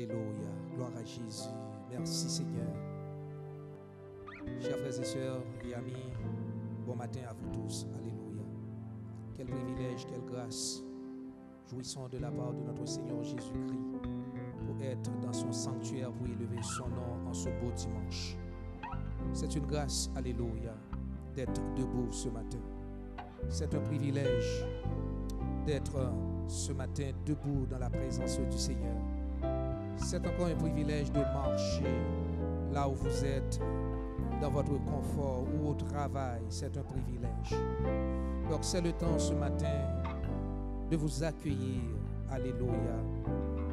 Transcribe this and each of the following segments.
Alléluia, gloire à Jésus. Merci Seigneur. Chers frères et sœurs et amis, bon matin à vous tous. Alléluia. Quel privilège, quelle grâce. Jouissons de la part de notre Seigneur Jésus-Christ pour être dans son sanctuaire, pour élever son nom en ce beau dimanche. C'est une grâce, alléluia, d'être debout ce matin. C'est un privilège d'être ce matin debout dans la présence du Seigneur. C'est encore un privilège de marcher là où vous êtes, dans votre confort ou au travail. C'est un privilège. Donc c'est le temps ce matin de vous accueillir, alléluia,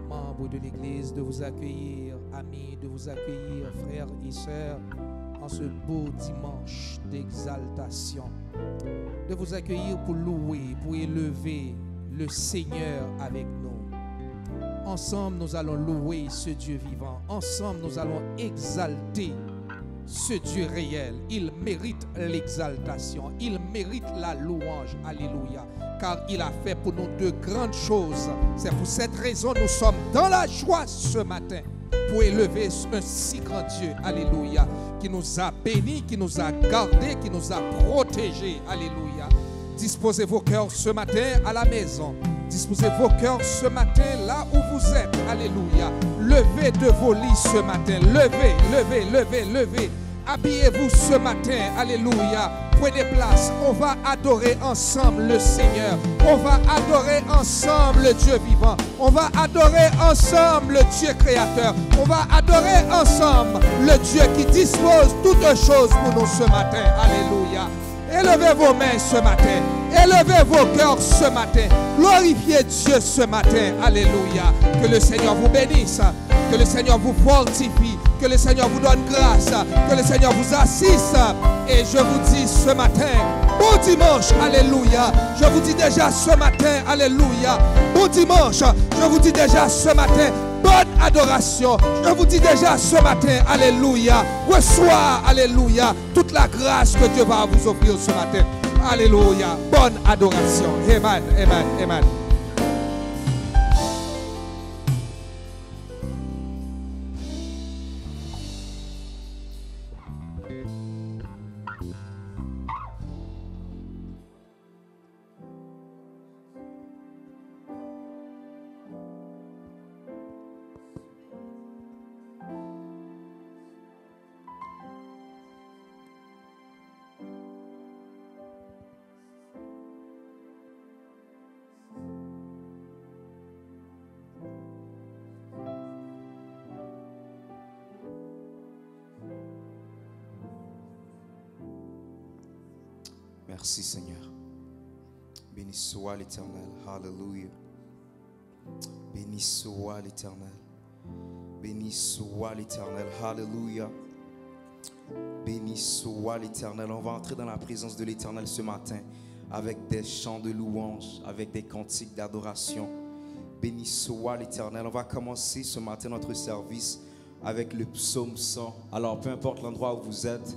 membres de l'Église, de vous accueillir, amis, de vous accueillir, frères et sœurs, en ce beau dimanche d'exaltation. De vous accueillir pour louer, pour élever le Seigneur avec nous. Ensemble, nous allons louer ce Dieu vivant. Ensemble, nous allons exalter ce Dieu réel. Il mérite l'exaltation. Il mérite la louange. Alléluia. Car il a fait pour nous de grandes choses. C'est pour cette raison que nous sommes dans la joie ce matin pour élever un si grand Dieu. Alléluia. Qui nous a bénis, qui nous a gardés, qui nous a protégés. Alléluia. Disposez vos cœurs ce matin à la maison. Disposez vos cœurs ce matin là où vous êtes. Alléluia. Levez de vos lits ce matin. Levez, levez, levez, levez. Habillez-vous ce matin. Alléluia. Prenez place. On va adorer ensemble le Seigneur. On va adorer ensemble le Dieu vivant. On va adorer ensemble le Dieu créateur. On va adorer ensemble le Dieu qui dispose toutes choses pour nous ce matin. Alléluia. Élevez vos mains ce matin. Élevez vos cœurs ce matin. Glorifiez Dieu ce matin. Alléluia. Que le Seigneur vous bénisse. Que le Seigneur vous fortifie. Que le Seigneur vous donne grâce. Que le Seigneur vous assiste. Et je vous dis ce matin, bon dimanche. Alléluia. Je vous dis déjà ce matin, alléluia. Bon dimanche. Je vous dis déjà ce matin, bonne adoration. Je vous dis déjà ce matin, alléluia. Reçois, alléluia, toute la grâce que Dieu va vous offrir ce matin. Alléluia. Bonne adoration. Amen, amen, amen. Merci Seigneur. Béni soit l'Éternel. Alléluia. Béni soit l'Éternel. Béni soit l'Éternel. Alléluia. Béni soit l'Éternel. On va entrer dans la présence de l'Éternel ce matin avec des chants de louange, avec des cantiques d'adoration. Béni soit l'Éternel. On va commencer ce matin notre service avec le psaume 100. Alors peu importe l'endroit où vous êtes,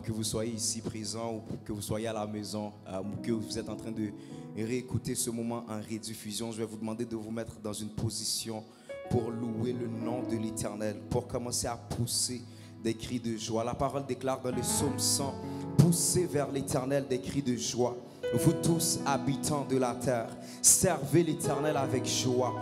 que vous soyez ici présent ou que vous soyez à la maison ou que vous êtes en train de réécouter ce moment en rediffusion, je vais vous demander de vous mettre dans une position pour louer le nom de l'Éternel, pour commencer à pousser des cris de joie. La parole déclare dans le psaume 100, poussez vers l'Éternel des cris de joie. Vous tous habitants de la terre, servez l'Éternel avec joie.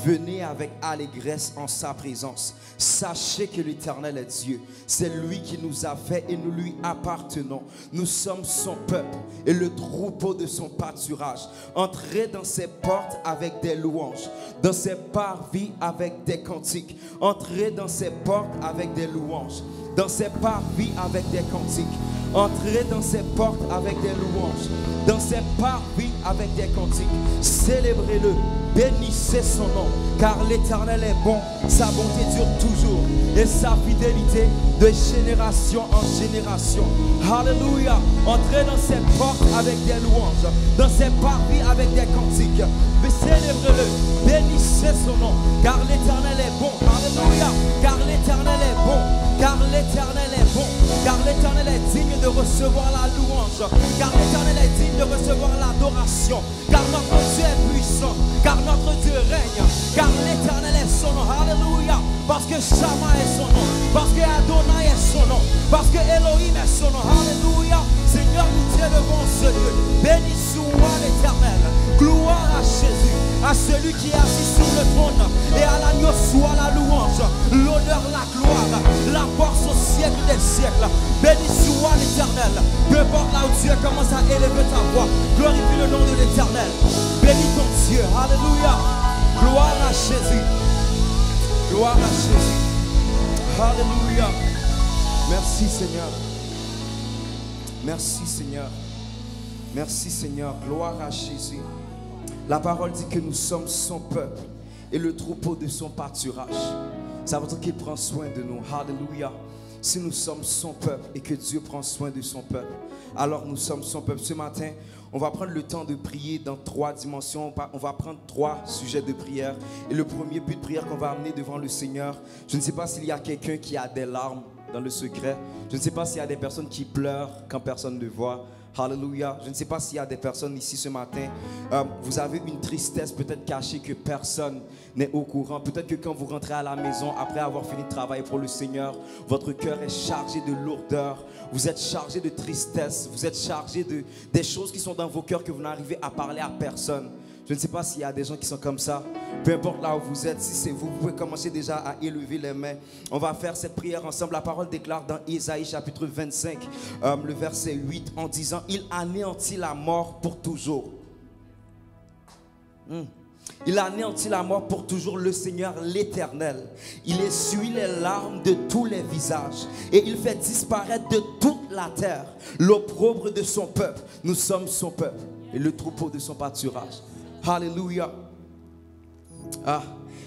Venez avec allégresse en sa présence. Sachez que l'Éternel est Dieu. C'est lui qui nous a fait et nous lui appartenons. Nous sommes son peuple et le troupeau de son pâturage. Entrez dans ses portes avec des louanges, dans ses parvis avec des cantiques. Entrez dans ses portes avec des louanges, dans ses parvis avec des cantiques. Entrez dans ses portes avec des louanges, dans ses parvis avec des cantiques. Célébrez-le, bénissez son nom, car l'Éternel est bon, sa bonté dure toujours et sa fidélité de génération en génération. Alléluia. Entrez dans ses portes avec des louanges, dans ses parvis avec des cantiques. Mais célébrez-le, bénissez son nom, car l'Éternel est bon. Alléluia. Car l'Éternel est bon, car l'Éternel est bon, car l'Éternel est digne de recevoir la louange, car l'Éternel est digne de recevoir l'adoration, car notre Dieu est puissant, car notre Dieu règne, car l'Éternel est son nom. Alléluia. celui qui est assis sur le trône. Et à l'agneau soit la louange, l'honneur, la gloire, la force au siècle des siècles. Béni soit l'Éternel. Peu importe là où Dieu commence à élever ta voix, glorifie le nom de l'Éternel. Bénis ton Dieu. Alléluia. Gloire à Jésus. Gloire à Jésus. Alléluia. Merci Seigneur. Merci Seigneur. Merci Seigneur. Gloire à Jésus. La parole dit que nous sommes son peuple et le troupeau de son pâturage. Ça veut dire qu'il prend soin de nous. Alléluia. Si nous sommes son peuple et que Dieu prend soin de son peuple, alors nous sommes son peuple. Ce matin, on va prendre le temps de prier dans 3 dimensions. On va prendre 3 sujets de prière. Et le premier but de prière qu'on va amener devant le Seigneur, je ne sais pas s'il y a quelqu'un qui a des larmes dans le secret. Je ne sais pas s'il y a des personnes qui pleurent quand personne ne voit. Alléluia. Je ne sais pas s'il y a des personnes ici ce matin. Vous avez une tristesse peut-être cachée que personne n'est au courant. Peut-être que quand vous rentrez à la maison après avoir fini de travailler pour le Seigneur, votre cœur est chargé de lourdeur. Vous êtes chargé de tristesse. Vous êtes chargé de des choses qui sont dans vos cœurs que vous n'arrivez à parler à personne. Je ne sais pas s'il y a des gens qui sont comme ça. Peu importe là où vous êtes, si c'est vous, vous pouvez commencer déjà à élever les mains. On va faire cette prière ensemble. La parole déclare dans Ésaïe chapitre 25, le verset 8, en disant: il anéantit la mort pour toujours. Il anéantit la mort pour toujours, le Seigneur l'Éternel. Il essuie les larmes de tous les visages et il fait disparaître de toute la terre l'opprobre de son peuple. Nous sommes son peuple et le troupeau de son pâturage. Alléluia.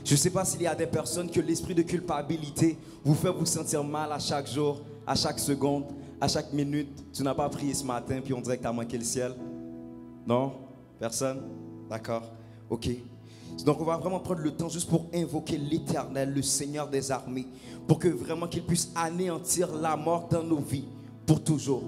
Je ne sais pas s'il y a des personnes que l'esprit de culpabilité vous fait vous sentir mal à chaque jour, à chaque seconde, à chaque minute. Tu n'as pas prié ce matin puis on dirait que tu as manqué le ciel. Non? Personne? D'accord. Ok. Donc on va vraiment prendre le temps juste pour invoquer l'Éternel, le Seigneur des armées, pour que vraiment qu'il puisse anéantir la mort dans nos vies pour toujours.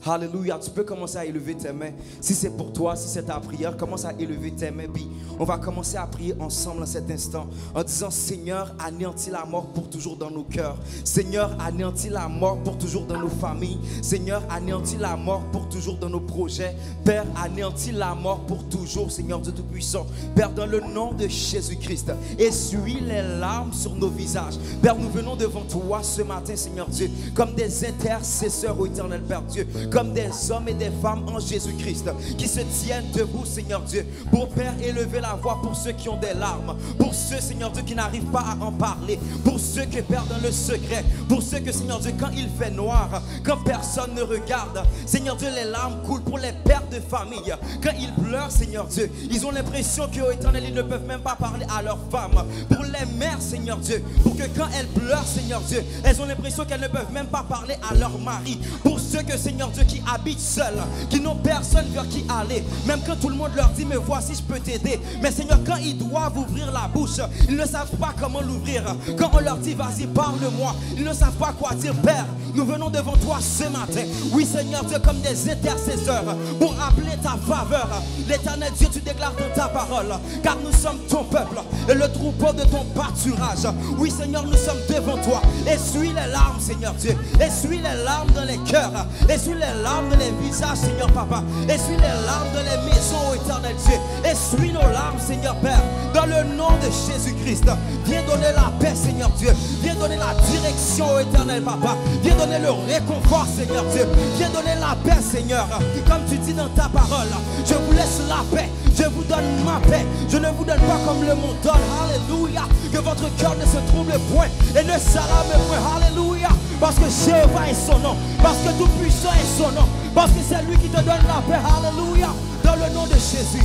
Alléluia. Tu peux commencer à élever tes mains. Si c'est pour toi, si c'est ta prière, commence à élever tes mains. Puis on va commencer à prier ensemble en cet instant en disant: Seigneur, anéantis la mort pour toujours dans nos cœurs. Seigneur, anéantis la mort pour toujours dans nos familles. Seigneur, anéantis la mort pour toujours dans nos projets. Père, anéantis la mort pour toujours, Seigneur Dieu Tout-Puissant. Père, dans le nom de Jésus-Christ, essuie les larmes sur nos visages. Père, nous venons devant toi ce matin, Seigneur Dieu, comme des intercesseurs au éternel Père Dieu, comme des hommes et des femmes en Jésus-Christ qui se tiennent debout, Seigneur Dieu, pour Père élever la voix pour ceux qui ont des larmes, pour ceux, Seigneur Dieu, qui n'arrivent pas à en parler, pour ceux qui perdent dans le secret, pour ceux que, Seigneur Dieu, quand il fait noir, quand personne ne regarde, Seigneur Dieu, les larmes coulent pour les pères de famille. Quand ils pleurent, Seigneur Dieu, ils ont l'impression qu'au éternel, ils ne peuvent même pas parler à leurs femmes. Pour les mères, Seigneur Dieu, pour que quand elles pleurent, Seigneur Dieu, elles ont l'impression qu'elles ne peuvent même pas parler à leur mari. Pour ceux que, Seigneur Dieu, qui habitent seuls, qui n'ont personne vers qui aller, même quand tout le monde leur dit: mais voici, je peux t'aider. Mais Seigneur, quand ils doivent ouvrir la bouche, ils ne savent pas comment l'ouvrir. Quand on leur dit: vas-y, parle-moi, ils ne savent pas quoi dire. Père, nous venons devant toi ce matin, oui Seigneur Dieu, comme des intercesseurs, pour appeler ta faveur. L'Éternel Dieu, tu déclares dans ta parole: car nous sommes ton peuple et le troupeau de ton pâturage. Oui Seigneur, nous sommes devant toi. Essuie les larmes, Seigneur Dieu, essuie les larmes dans les cœurs, essuie les larmes dans les visages, Seigneur Papa, essuie les larmes dans les maisons, ô éternel Dieu, essuie nos larmes, Seigneur Père, dans le nom de Jésus-Christ. Viens donner la paix, Seigneur Dieu, viens donner la direction, ô éternel Papa, viens donner le réconfort, Seigneur Dieu, viens donner la paix, Seigneur, comme tu dis dans ta parole: je vous laisse la paix, je vous donne ma paix, je ne vous donne pas comme le monde donne. Alléluia. Que votre cœur ne se trouble point et ne s'alarme point. Alléluia. Parce que Jéhovah est son nom, parce que Tout-Puissant est son nom, parce que c'est lui qui te donne la paix. Alléluia. Dans le nom de Jésus.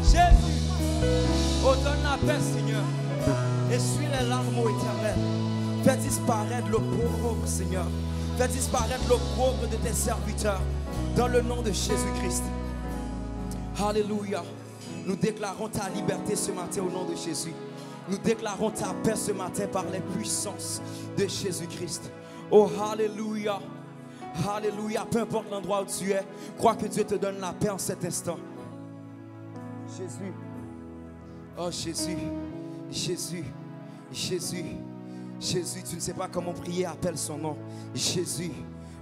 Jésus, oh, donne la paix, Seigneur. Essuie les larmes, ô éternel. Fais disparaître l'opprobre, Seigneur. Fais disparaître l'opprobre de tes serviteurs. Dans le nom de Jésus-Christ. Alléluia. Nous déclarons ta liberté ce matin au nom de Jésus. Nous déclarons ta paix ce matin par les puissances de Jésus-Christ. Oh, alléluia. Alléluia. Peu importe l'endroit où tu es, crois que Dieu te donne la paix en cet instant. Jésus. Oh, Jésus. Jésus. Jésus. Jésus. Tu ne sais pas comment prier, appelle son nom. Jésus.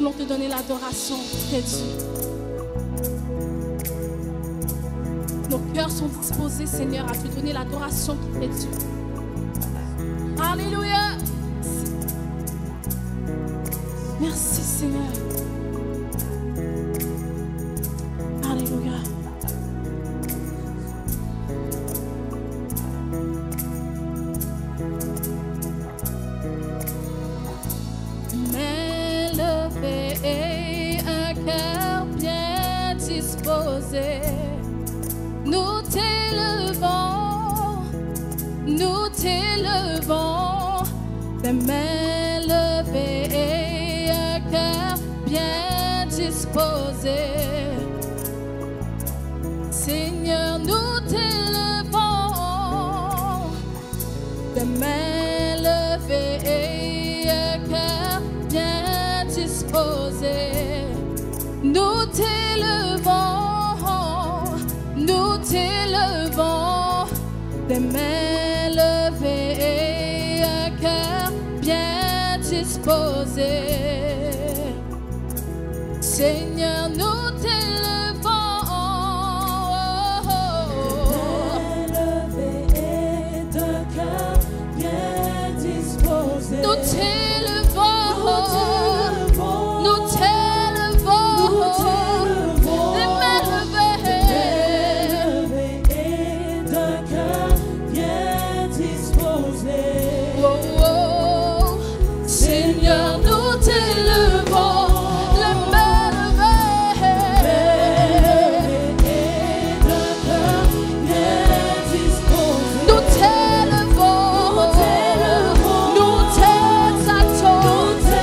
voulons te donner l'adoration qui t'est due. Nos cœurs sont disposés, Seigneur, à te donner l'adoration qui t'est due. Alléluia. Merci, Seigneur. Alléluia. Mais levé et un cœur bien disposé, nous t'élevons, les mains levées et un cœur bien disposé. Seigneur, nous t'élevons, les mains levées et un cœur bien disposé. Nous t'élevons, les mains levées et un cœur bien disposé. Seigneur, nous t'élevons, et d'un cœur bien disposé. nous t'élevons, nous t'élevons, les mains levées Et d'un cœur bien disposé. Oh, oh. Seigneur, nous t'élevons, les mains levées. Et d'un cœur bien disposé. Nous t'élevons, nous t'exaltons.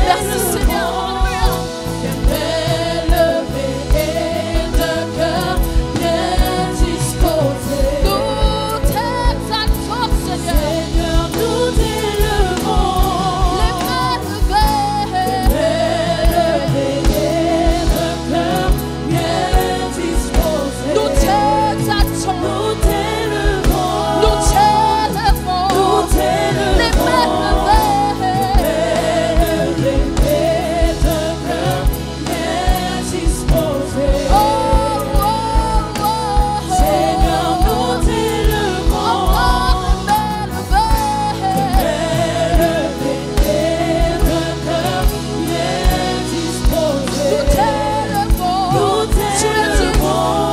Merci Seigneur, alléluia. Les mains levées et d'un cœur bien disposé. Nous t'exaltons Seigneur. Seigneur, nous t'élevons. Les mains levées. Et d'un cœur bien disposé. Nous t'exaltons, Nous t'élevons. nous t'élevons. Nous Les mains levées. Oh, oh, oh. Seigneur, nous t'élevons. Encore les mains levées. Nous t'élevons, tu es Dieu,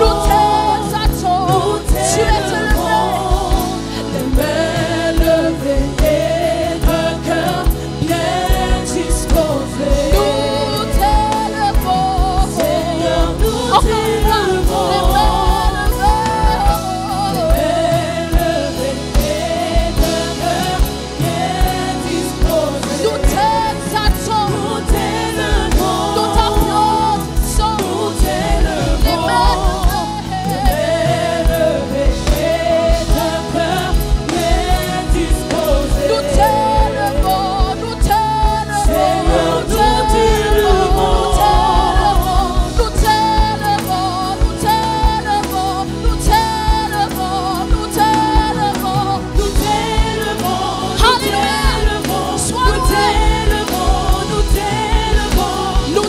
nous t'exaltons, tu es élevé. Les mains levées et un cœur bien disposé. Nous t'élevons, Seigneur, nous encore une fois, nous t'exaltons, nous t'applaudissons. Les mains nous t'élevons, nous t'élevons, nous t'élevons, nous t'élevons, nous t'élevons, nous t'élevons, nous t'élevons, nous t'élevons. Alléluia. Sois loué. Nous t'élevons, nous t'élevons, nous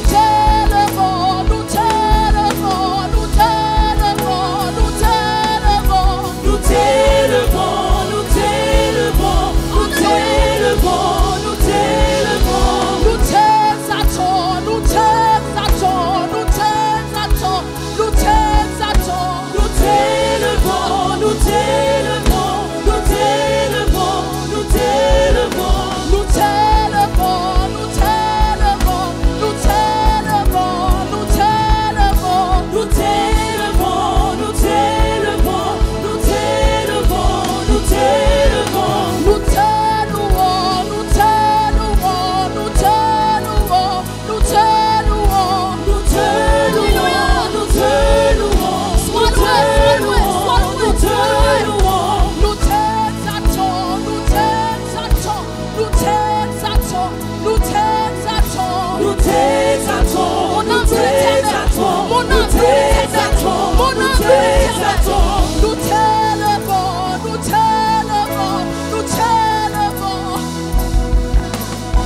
t'élevons, nous t'élevons, nous t'élevons. Nous t'élevons, nous t'élevons, nous t'élevons, nous t'élevons. Nous t'exaltons, nous t'exaltons, nous t'exaltons, nous t'exaltons. Nous t'élevons, nous t'élevons, nous t'élevons, nous t'élevons. Nous t'élevons, nous t'élevons, nous t'élevons, nous t'élevons. Nous t'élevons, nous t'élevons, nous t'élevons, nous t'élevons. Nous t'élouons, nous t'élouons, nous t'élouons, nous t'élouons. Nous Alléluia. nous t'élouons, Sois loué, sois loué, sois loué, nous sois loué. t'élouons. Nous t'exaltons, nous t'exaltons, nous t'exaltons, nous t'exaltons. Nous t'exaltons, Mon nous âme t'éternel, t'exaltons, mon nous âme t'éternel, t'exaltons, mon nous âme t'éternel. t'exaltons. Nous t'élevons, nous t'élevons, nous t'élevons.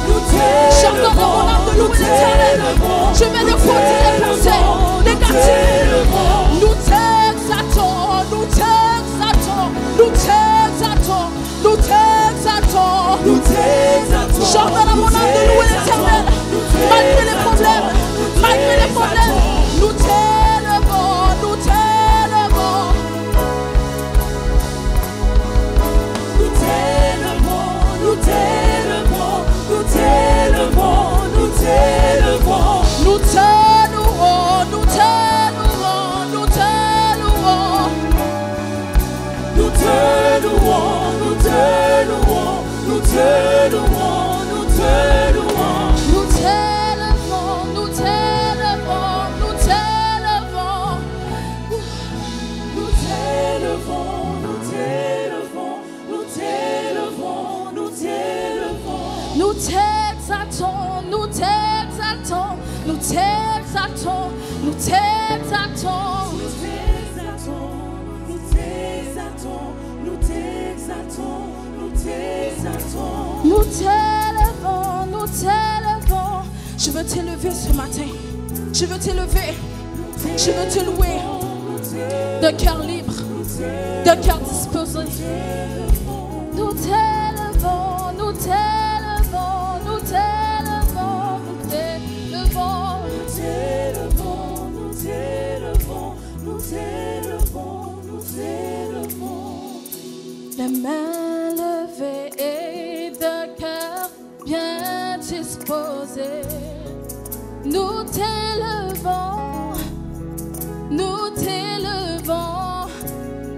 Nous J'ordonne à mon âme de louer l'Éternel. t'élevons, t'exaltons, nous t'exaltons, nous t'exaltons. Nous t'élevons, nous t'élevons. Je veux t'élever ce matin. Je veux t'élever. Je veux te louer. De cœur libre, de cœur disposé. Nous t'élevons, nous t'élevons, nous t'élevons, nous t'élevons. Nous t'élevons, nous t'élevons, nous t'élevons, nous t'élevons. Les mains levées et de cœur bien disposé. Nous t'élevons, nous t'élevons.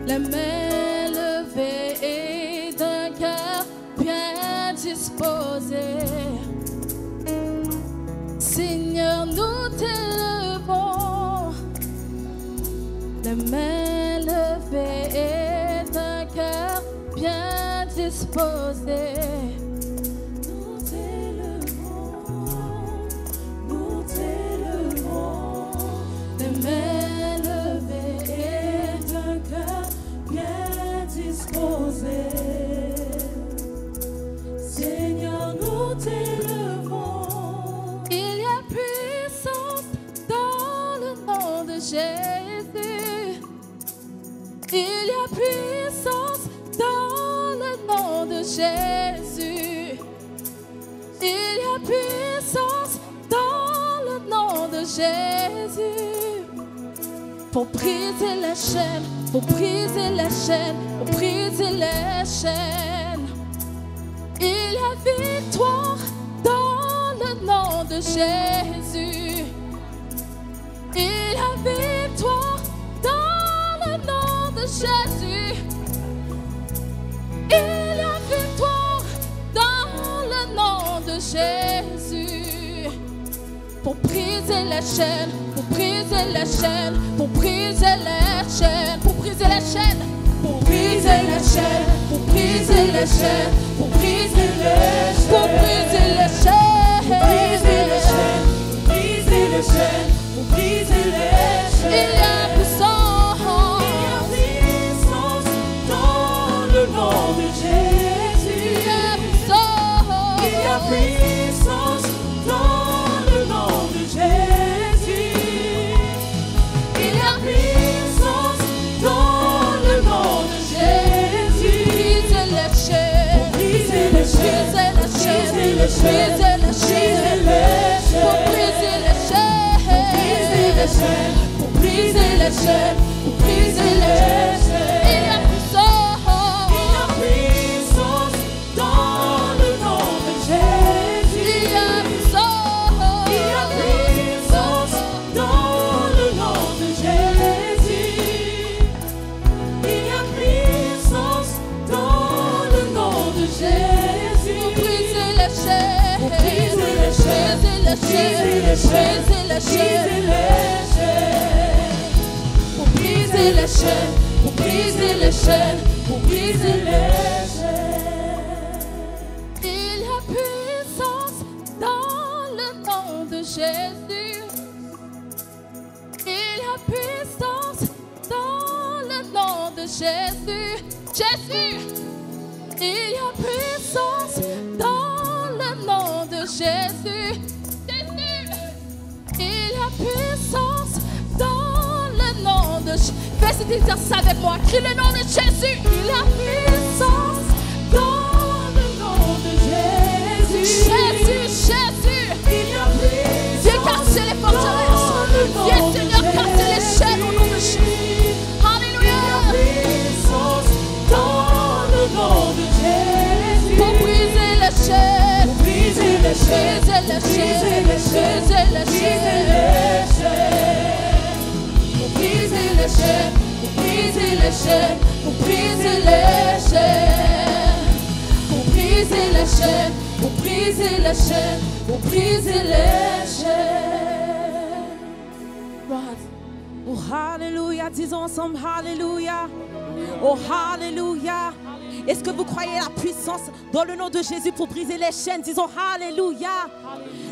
Les mains levées et de cœur bien disposé. Seigneur, nous t'élevons. Les mains levées et d'un cœur bien disposé. Nous t'élevons, nous t'élevons. Les mains levées Et d'un cœur bien disposé. Seigneur, nous t'élevons. il y a puissance dans le nom de Jésus. Il y a puissance dans le nom de Jésus. Il y a puissance dans le nom de Jésus. Pour briser les chaînes, pour briser les chaînes, pour briser les chaînes. Il y a victoire dans le nom de Jésus. Il y a victoire dans le nom de Jésus. Il y a victoire dans le nom de Jésus. Pour briser les chaînes, pour briser les chaînes, pour briser les chaînes, pour briser les chaînes, pour briser les chaînes, pour briser les chaînes, pour briser les chaînes, pour briser les chaînes, Briser les chaînes, briser les chaînes, pour briser les chaînes. Il y a puissance, Il y a puissance dans le nom de Jésus. il y a puissance, Il y a puissance dans le nom de Jésus. Il y a puissance dans le nom de Jésus. briser les chaînes, Briser les chaînes, briser les chaînes, briser les chaînes, briser les chaînes, pour briser les chaînes, pour briser les chaînes, pour briser les chaînes. Il y a puissance, Il y a puissance dans le nom de Jésus. il y a puissance, Il y a puissance dans le nom de Jésus. Il y a puissance dans le nom de Jésus. pour briser les chaînes, Pour briser les chaînes, briser les chaînes, briser les chaînes. Pour briser les chaînes, Pour briser les chaînes, pour briser les chaînes. il y a puissance dans le nom de Jésus. Il y a puissance dans le nom de Jésus. Jésus, il y a puissance dans le nom de Jésus. Jésus, il y a puissance dans le nom de Jésus. Fais dire ça avec moi. Crie le nom de Jésus. Il y a puissance dans le nom de Jésus. Jésus, Jésus. Il y a puissance Viens casser les forteresses. Viens, Seigneur, casser les chaînes au nom de Jésus. Alléluia. puissance dans le nom de Jésus. Pour briser les chaînes. Pour briser les chaînes, Briser les chaînes. Briser les chaînes. pour briser les chaînes, Pour briser les chaînes. Pour briser les chaînes. Pour briser les chaînes. Pour briser les chaînes. Pour briser les chaînes. Gloire à Dieu. Oh, Alléluia, disons ensemble, Alléluia. Oh, Alléluia. Est-ce que vous croyez la puissance dans le nom de Jésus pour briser les chaînes? Disons Alléluia.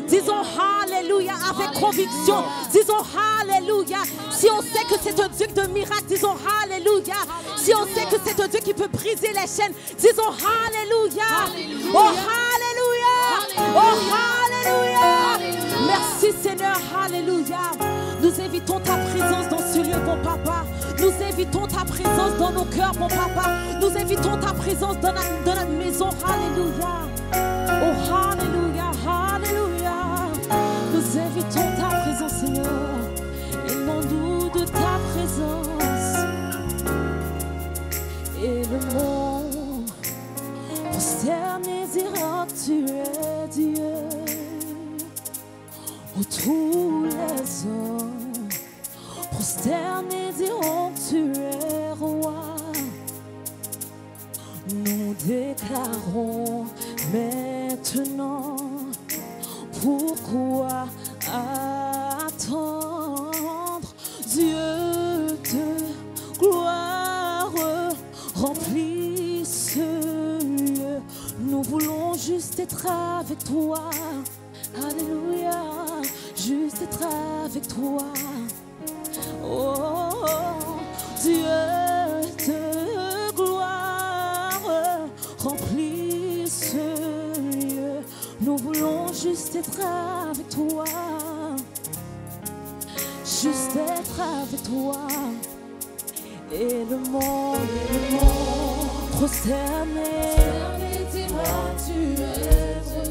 Disons Alléluia avec conviction. Disons Alléluia. Si on sait que c'est un Dieu de miracles, disons Alléluia. Si on sait que c'est un Dieu qui peut briser les chaînes, disons Alléluia. Oh Alléluia. Oh Alléluia. Merci Seigneur. Alléluia. Nous invitons ta présence dans ce lieu, bon papa. Nous invitons ta présence dans nos cœurs, bon papa. Nous invitons ta présence dans notre maison. Alléluia. Oh Alléluia. Alléluia. Nous invitons ta présence, Seigneur. Aimons-nous de ta présence. Et le monde prosterné dira tu es Dieu. Oh, tous les hommes prosternés diront tu es roi. Nous déclarons maintenant, pourquoi attendre? Dieu de gloire remplit ce lieu. Nous voulons juste être avec toi. Alléluia, juste être avec toi. Oh, oh, oh, Dieu de gloire remplit ce lieu. Nous voulons juste être avec toi. Juste être avec toi. Et le monde prosterné dira tu es Dieu.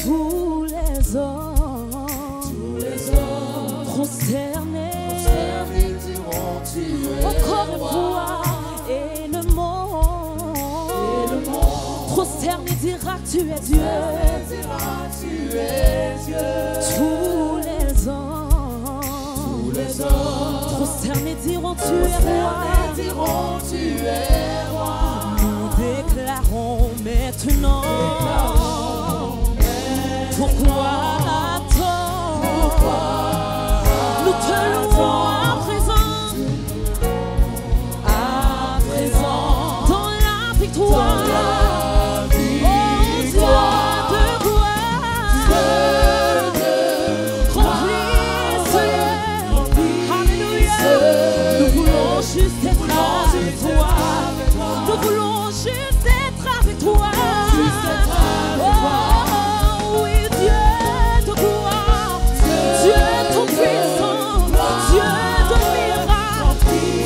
Tous les hommes prosternés diront tu es encore une fois. Et le monde prosterné dira tu es Dieu. Tous les hommes prosternés diront tu es roi. Nous déclarons maintenant, pourquoi attendre? Nous te louons à présent, dans la victoire. Oh Dieu de gloire, remplis ce lieu. Alléluia. Nous voulons juste être avec toi. Nous voulons juste être avec toi. Oh oui, Dieu de gloire, Dieu tout-puissant, Dieu de miracles,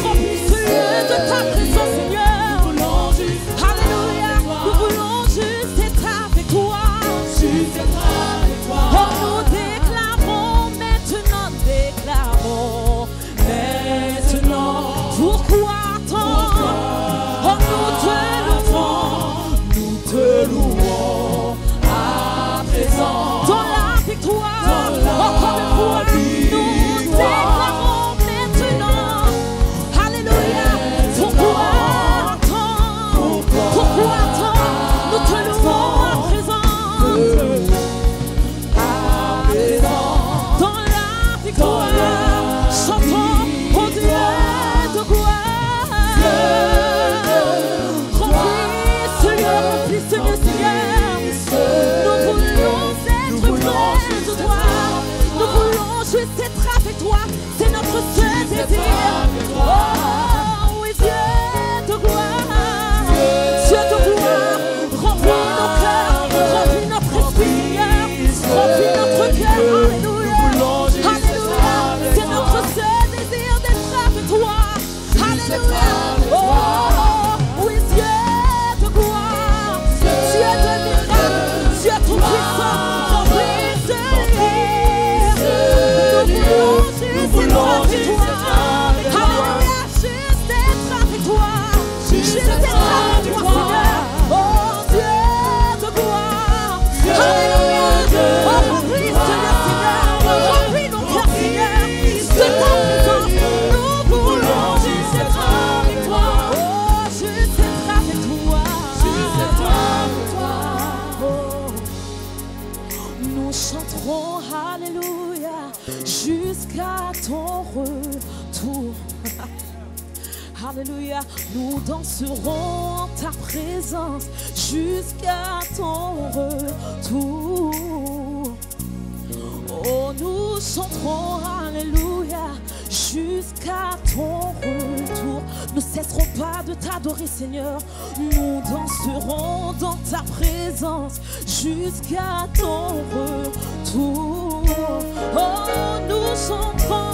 remplis ce lieu de ta présence, Seigneur. Alléluia. Nous voulons juste être avec toi. Oh, nous déclarons maintenant, pourquoi attendre? Oh, nous te louons à présent dans la victoire. Encore une fois, nous déclarons maintenant, alléluia. Pourquoi attendre? Pourquoi attendre? Nous te louons à présent, dans la victoire. Chantons au Dieu de gloire. Remplis ce lieu, Seigneur. Nous voulons être près de toi. Nous voulons juste être avec toi. C'est notre seul désir. Oh oui, Dieu de gloire. Dieu de gloire. Remplis nos cœurs. Remplis notre esprit, Seigneur. Remplis notre cœur. Alléluia. Alléluia. C'est notre seul désir d'être avec toi. Alléluia. Oh oui, Dieu de gloire, Dieu de miracles, Dieu tout-puissant, remplis ce lieu. Nous voulons juste être avec toi. Alléluia, juste être avec toi. Juste être avec toi, Seigneur. Oh Dieu de gloire. Alléluia. Oh, remplis ce lieu, Seigneur. Remplis nos cœurs, Seigneur, de ta présence. Nous voulons juste être avec toi. Oh, juste être avec toi. Juste être avec toi. Oh. Nous chanterons Alléluia jusqu'à ton retour. Alléluia, nous danserons en ta présence jusqu'à ton retour. Oh, nous chanterons Alléluia jusqu'à ton retour. Ne cesserons pas de t'adorer, Seigneur. Nous danserons dans ta présence jusqu'à ton retour. Oh, nous chanterons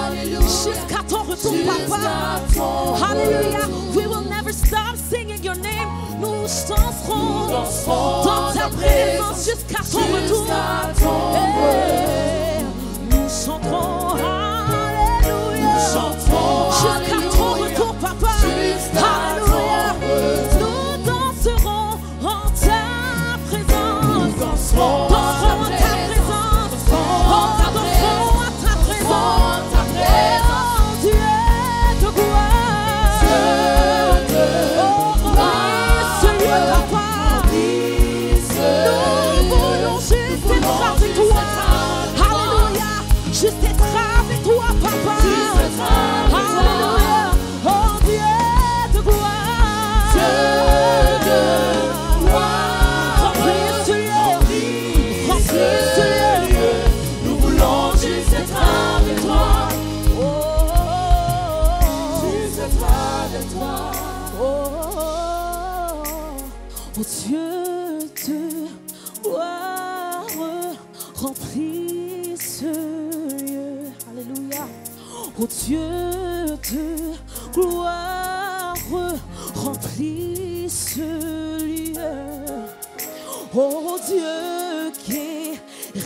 Alléluia jusqu'à ton retour, Papa. Hallelujah. We will never stop singing your name. Nous chanterons dans ta présence jusqu'à ton retour. Hey. Nous chanterons Alléluia jusqu'à ton retour, Papa. Alléluia. Nous danserons en ta présence. Danserons en ta présence. Danserons en ta présence. Oh, Dieu de gloire. Oh, remplis ce lieu, Papa. Nous voulons juste être avec toi. Alléluia. Juste être avec toi, Papa. Alléluia. Oh, Dieu de gloire. Remplis ce lieu. Remplis ce lieu. Nous voulons juste être avec toi. Juste être avec toi. Oh Dieu de gloire, remplis ce lieu. Alléluia. Oh Dieu de gloire, remplis ce lieu. Oh Dieu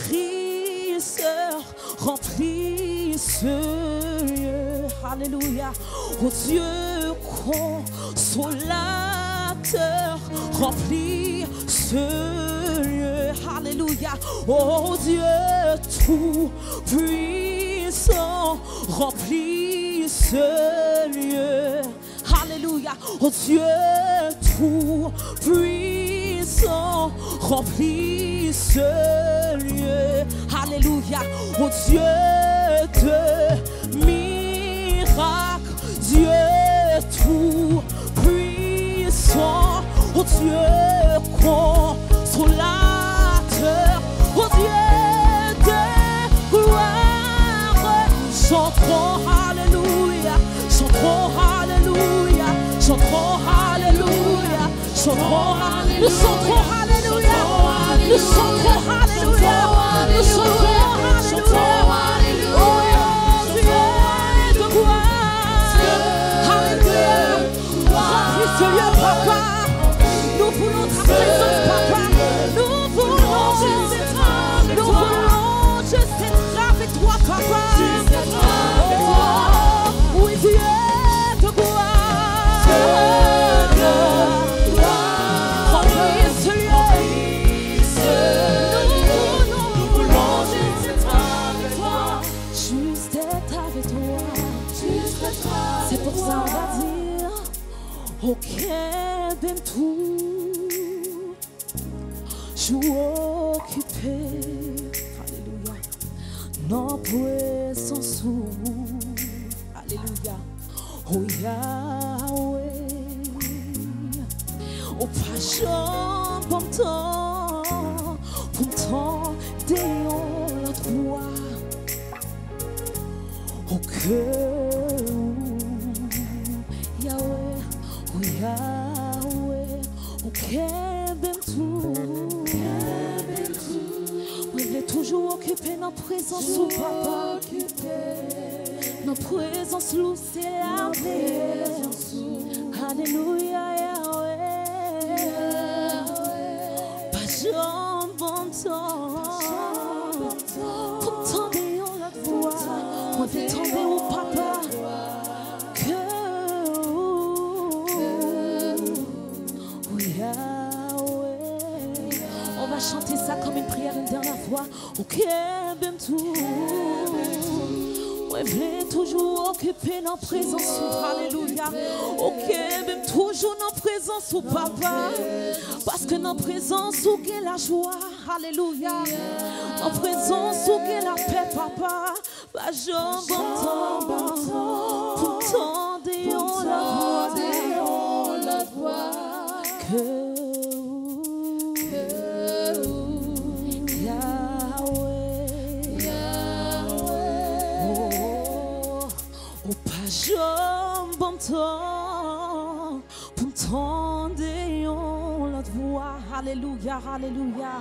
guérisseur, remplis ce lieu. Alléluia. Oh Dieu consolateur, remplis ce lieu. Alléluia. Oh Dieu tout puissant, remplis ce lieu. Alléluia. Oh Dieu tout puissant, remplis ce lieu. Alléluia. Oh Dieu de miracles, Dieu tout puissant. Oh Dieu consolateur, oh Dieu de gloire. Chantons Alléluia, chantons Alléluia, chantons Alléluia, chantons Alléluia. Nous chantons Alléluia, nous chantons Alléluia, nous chantons Alléluia. Oh Dieu de gloire, Alléluia. Remplis ce lieu, Papa. Nous voulons ta présence, Papa. Nous voulons juste être avec toi, Papa. Oh, oui, Dieu de gloire. Remplis ce lieu. Nous voulons juste être avec toi. Juste être avec toi. C'est pour ça on va dire, ok, ben tout, je occupé, alléluia, non présence, alléluia, oh Yahweh, oh pas j'en bon temps, pourtant déon la droit, oh que Yahweh, oh Yahweh, oh Kebentou. Oui, il est toujours occupé dans la présence sous Papa. Notre présence loup, c'est la paix. Alléluia, Yahweh. Pas j'en bon temps. Pourtant, déon la voix. Moi, détendez au Papa. On va chanter ça comme une prière une dernière fois. Ok, ben tout. Ouais, voulez toujours occuper notre présence. Alléluia. Ok, ben toujours notre présence au Papa. Parce que notre présence où est la joie. Alléluia. Notre présence où est la paix, Papa. Bah, j'en bon temps. Pourtant, Alléluia, alléluia.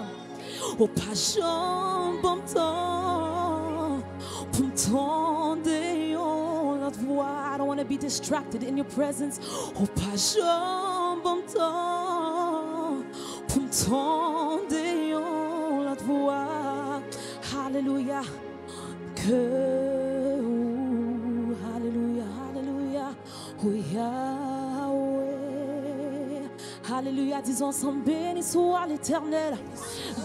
Oh, pas jambe bon temps pour m'tendre notre voix. I don't want to be distracted in your presence. Oh, pas jambe bon temps pour m'tendre notre voix. Alléluia. Que alléluia, alléluia. Oh, Yahweh. Alléluia, disons ensemble, béni soit l'Éternel,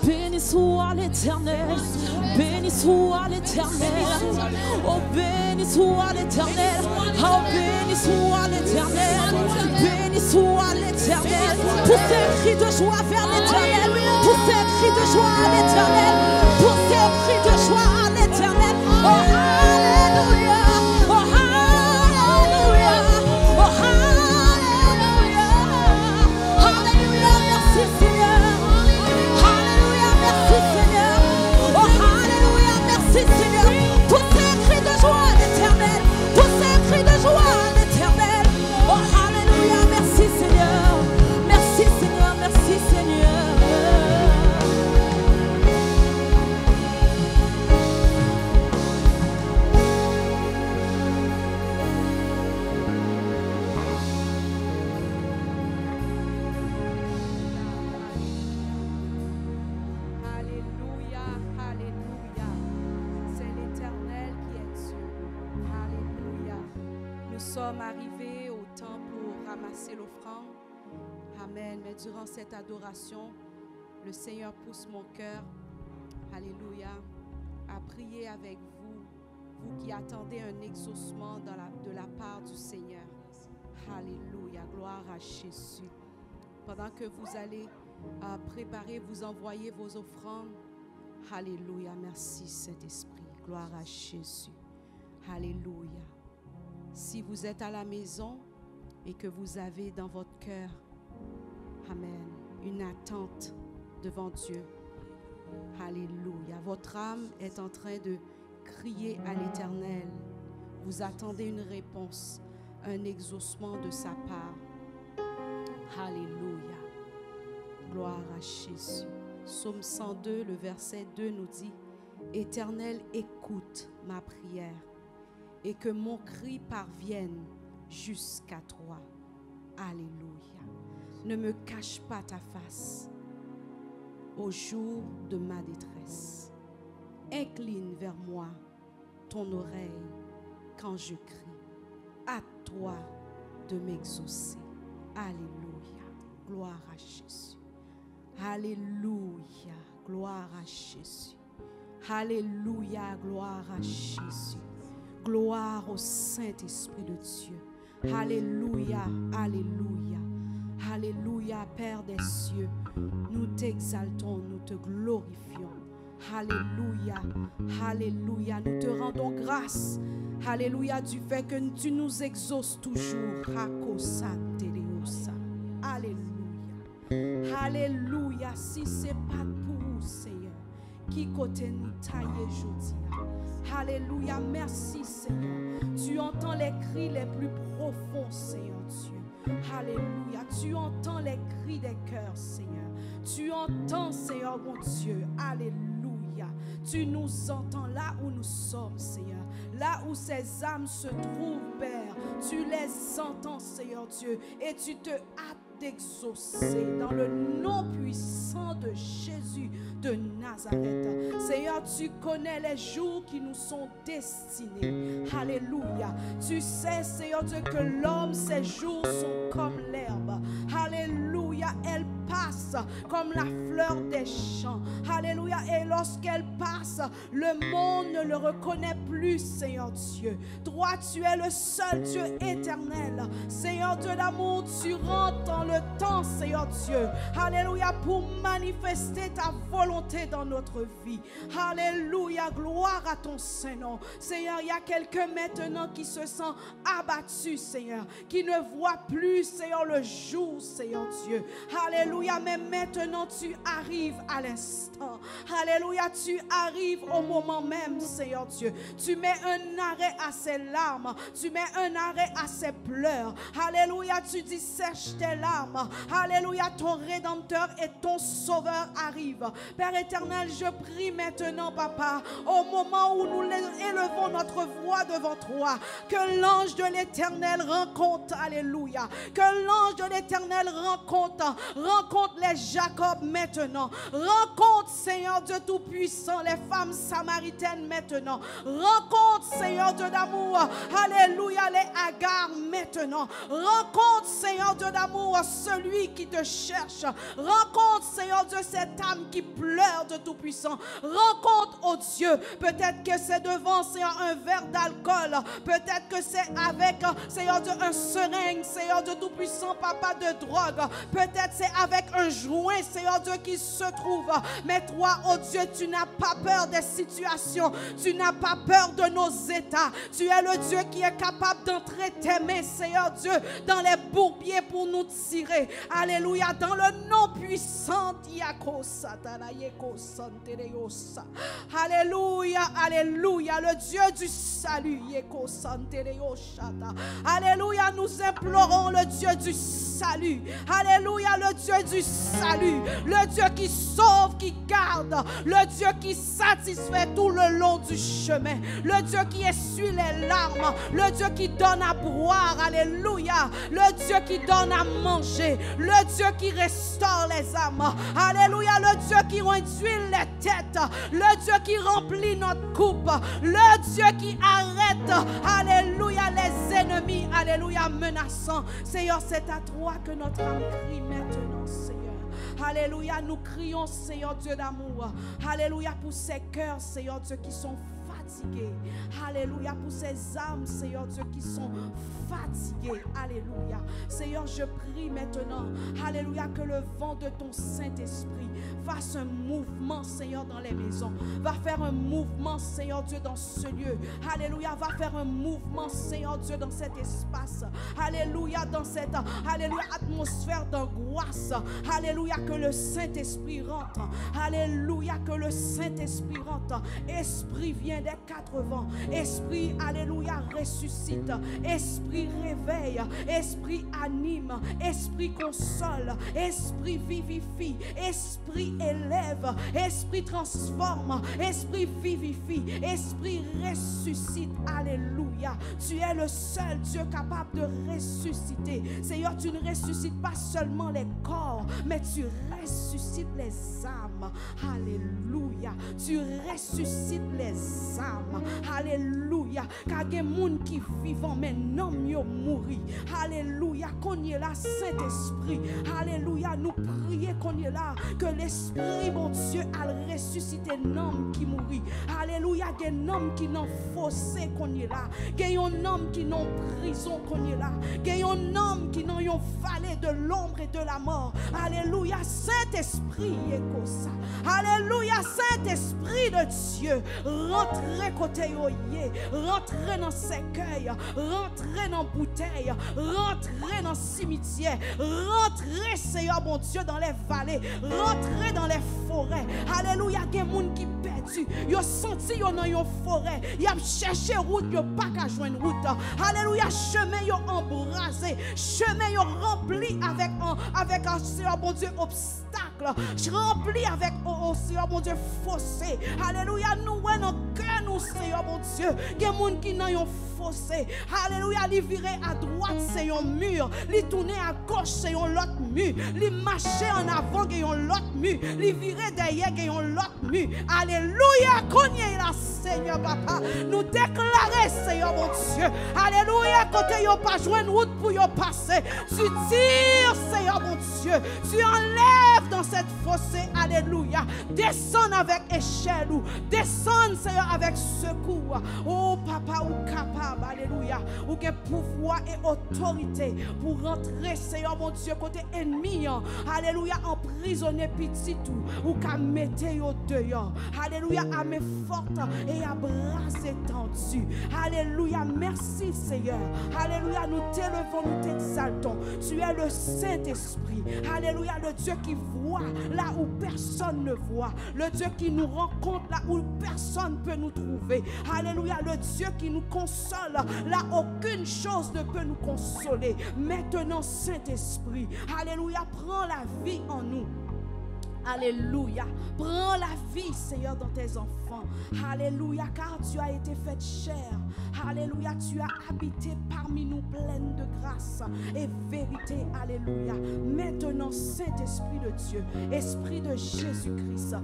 béni soit l'Éternel, béni soit l'Éternel, oh béni soit l'Éternel, oh béni soit l'Éternel, béni soit l'Éternel, pour ces cris de joie vers l'Éternel, pour ces cris de joie à l'Éternel, pour ces cris de joie à l'Éternel, oh alléluia, oh alléluia, oh alléluia. Merci Seigneur, alléluia, merci Seigneur, oh alléluia, merci Seigneur, pour ces cris de joie à l'Éternel, pour ces cris de joie à l'Éternel, oh alléluia, merci Seigneur, merci Seigneur, merci Seigneur. Nous sommes arrivés au temps pour ramasser l'offrande. Amen. Mais durant cette adoration, le Seigneur pousse mon cœur, alléluia, à prier avec vous, vous qui attendez un exaucement de la part du Seigneur. Alléluia, gloire à Jésus. Pendant que vous allez préparer, vous envoyer vos offrandes. Alléluia, merci Saint-Esprit, gloire à Jésus. Alléluia. Si vous êtes à la maison et que vous avez dans votre cœur, amen, une attente devant Dieu, alléluia, votre âme est en train de crier à l'Éternel, vous attendez une réponse, un exaucement de sa part, alléluia, gloire à Jésus. Psaume 102, le verset 2 nous dit, Éternel, écoute ma prière, et que mon cri parvienne jusqu'à toi. Alléluia. Ne me cache pas ta face au jour de ma détresse. Incline vers moi ton oreille quand je crie. À toi de m'exaucer. Alléluia. Gloire à Jésus. Alléluia. Gloire à Jésus. Alléluia. Gloire à Jésus. Gloire au Saint-Esprit de Dieu. Alléluia, alléluia, alléluia, Père des cieux. Nous t'exaltons, nous te glorifions. Alléluia, alléluia, nous te rendons grâce. Alléluia, du fait que tu nous exauces toujours. Alléluia, alléluia, si c'est pas pour vous, Seigneur, qui côté nous tailler aujourd'hui. Alléluia, merci Seigneur. Tu entends les cris les plus profonds, Seigneur Dieu. Alléluia, tu entends les cris des cœurs, Seigneur. Tu entends, Seigneur mon Dieu. Alléluia, tu nous entends là où nous sommes, Seigneur. Là où ces âmes se trouvent, Père. Tu les entends, Seigneur Dieu. Et tu te hâtes d'exaucer dans le nom puissant de Jésus de Nazareth. Seigneur, tu connais les jours qui nous sont destinés. Alléluia. Tu sais, Seigneur Dieu, que l'homme, ses jours sont comme l'herbe. Alléluia. Elle passe comme la fleur des champs. Alléluia. Et lorsqu'elle passe, le monde ne le reconnaît plus, Seigneur Dieu. Toi, tu es le seul Dieu éternel. Seigneur Dieu d'amour, tu rentres dans le temps, Seigneur Dieu. Alléluia, pour manifester ta volonté dans notre vie. Alléluia, gloire à ton Saint-Nom. Seigneur, il y a quelqu'un maintenant qui se sent abattu, Seigneur, qui ne voit plus, Seigneur, le jour, Seigneur Dieu. Alléluia, mais maintenant tu arrives à l'instant. Alléluia, tu arrives au moment même, Seigneur Dieu. Tu mets un arrêt à ses larmes. Tu mets un arrêt à ses pleurs. Alléluia, tu dis sèche tes larmes. Alléluia, ton Rédempteur et ton Sauveur arrivent. Père éternel, je prie maintenant, Papa, au moment où nous élevons notre voix devant toi, que l'ange de l'Éternel rencontre, alléluia, que l'ange de l'Éternel rencontre les Jacob maintenant, rencontre, Seigneur Dieu Tout-Puissant, les femmes samaritaines maintenant, rencontre, Seigneur Dieu d'amour, alléluia, les Agar maintenant, rencontre, Seigneur Dieu d'amour, celui qui te cherche, rencontre, Seigneur Dieu, cette âme qui pleure de Tout-Puissant, rencontre, oh Dieu, peut-être que c'est devant, Seigneur, un verre d'alcool, peut-être que c'est avec, Seigneur Dieu, un seringue, Seigneur Dieu Tout-Puissant, Papa, de drogue, peut-être c'est avec un joint, Seigneur Dieu, qui se trouve, mais toi, oh Dieu, tu n'as pas peur des situations, tu n'as pas peur de nos états, tu es le Dieu qui est capable d'entrer tes mains, Seigneur Dieu, dans les bourbiers pour nous tirer, alléluia, dans le nom puissant alléluia, alléluia, le Dieu du salut, alléluia, nous implorons le Dieu du salut, alléluia, le Dieu du salut, le Dieu qui sauve, qui garde, le Dieu qui satisfait tout le long du chemin, le Dieu qui essuie les larmes, le Dieu qui donne à boire, alléluia, le Dieu qui donne à manger, le Dieu qui restaure les âmes, alléluia, le Dieu qui réduit les têtes, le Dieu qui remplit notre coupe, le Dieu qui arrête, alléluia, les ennemis, alléluia, menaçants. Seigneur, c'est à toi que notre âme crie maintenant, Seigneur. Alléluia, nous crions, Seigneur Dieu d'amour. Alléluia, pour ces cœurs, Seigneur Dieu, qui sont fatigués. Alléluia, pour ces âmes, Seigneur Dieu, qui sont fatiguées. Alléluia. Seigneur, je prie maintenant, alléluia, que le vent de ton Saint-Esprit fasse un mouvement, Seigneur, dans les maisons. Va faire un mouvement, Seigneur Dieu, dans ce lieu. Alléluia, va faire un mouvement, Seigneur Dieu, dans cet espace. Alléluia, dans cette, alléluia, atmosphère d'angoisse. Alléluia, que le Saint-Esprit rentre. Alléluia, que le Saint-Esprit rentre. Esprit vient des quatre vents. Esprit, alléluia, ressuscite. Esprit réveille. Esprit anime. Esprit console. Esprit vivifie. Esprit élève. Esprit transforme. Esprit vivifie. Esprit ressuscite. Alléluia. Tu es le seul Dieu capable de ressusciter. Seigneur, tu ne ressuscites pas seulement les corps, mais tu ressuscites les âmes. Alléluia. Tu ressuscites les âmes. Alléluia. Car il y a des gens qui vivent, mais non mieux mourir. Alléluia. Qu'on y est là, Saint-Esprit. Alléluia. Nous prions qu'on y est là, que l'Esprit, mon Dieu, a ressuscité un homme qui mourit. Alléluia. Il y a un homme qui n'en fossé qu'on y est là. Il y a un homme qui n'en prison qu'on y est là. Il y a un homme qui n'en vallée de l'ombre et de la mort. Alléluia. Saint-Esprit est comme ça. Alléluia. Saint-Esprit de Dieu, rentrez côté yoye, rentrez dans cercueil, rentrez dans bouteille, rentrez dans cimetière, rentrez, Seigneur mon Dieu, dans les vallées, rentrez dans les forêts. Alléluia. Il y a des gens qui perdu, ils ont senti dans une forêt, ils ont cherché route, ils n'ont pas qu'à joindre route. Alléluia. Chemin ils ont embrasé, chemin ils ont rempli avec un Seigneur mon Dieu obstacle. obstacles, rempli avec, oh Seigneur mon Dieu, fossé. Alléluia, nous, dans cœur, nous, Seigneur mon Dieu, il y a des gens qui n'ont fossé. Alléluia, ils virent à droite, c'est un mur. Ils tournent à gauche, c'est un autre mur. Ils marchaient en avant, c'est un autre mur. Ils virent derrière, c'est un autre mur. Alléluia, cognez la Seigneur, papa. Nous déclarer, Seigneur mon Dieu. Alléluia, côté yon pas joué une route pour yon passer. Tu tires, Seigneur mon Dieu. Tu enlèves dans cette fossé. Alléluia. Descends avec échelle ou descends, Seigneur, avec secours. Oh, papa, ou capable. Alléluia. Ou que pouvoir et autorité pour rentrer, Seigneur mon Dieu, côté ennemi. Alléluia, emprisonner petit tout. Ou qu'à mettre au dehors. Alléluia, à mes fortes et à bras étendus. Alléluia, merci Seigneur. Alléluia, nous t'élevons, nous t'exaltons. Tu es le Saint-Esprit. Alléluia, le Dieu qui voit là où personne ne voit. Le Dieu qui nous rencontre là où personne ne peut nous trouver. Alléluia, le Dieu qui nous console là aucune chose ne peut nous consoler. Maintenant, Saint-Esprit, alléluia, prends la vie en nous. Alléluia. Prends la vie, Seigneur, dans tes enfants. Alléluia, car tu as été fait chair. Alléluia, tu as habité parmi nous pleine de grâce et vérité. Alléluia. Maintenant, Saint-Esprit de Dieu, Esprit de Jésus-Christ,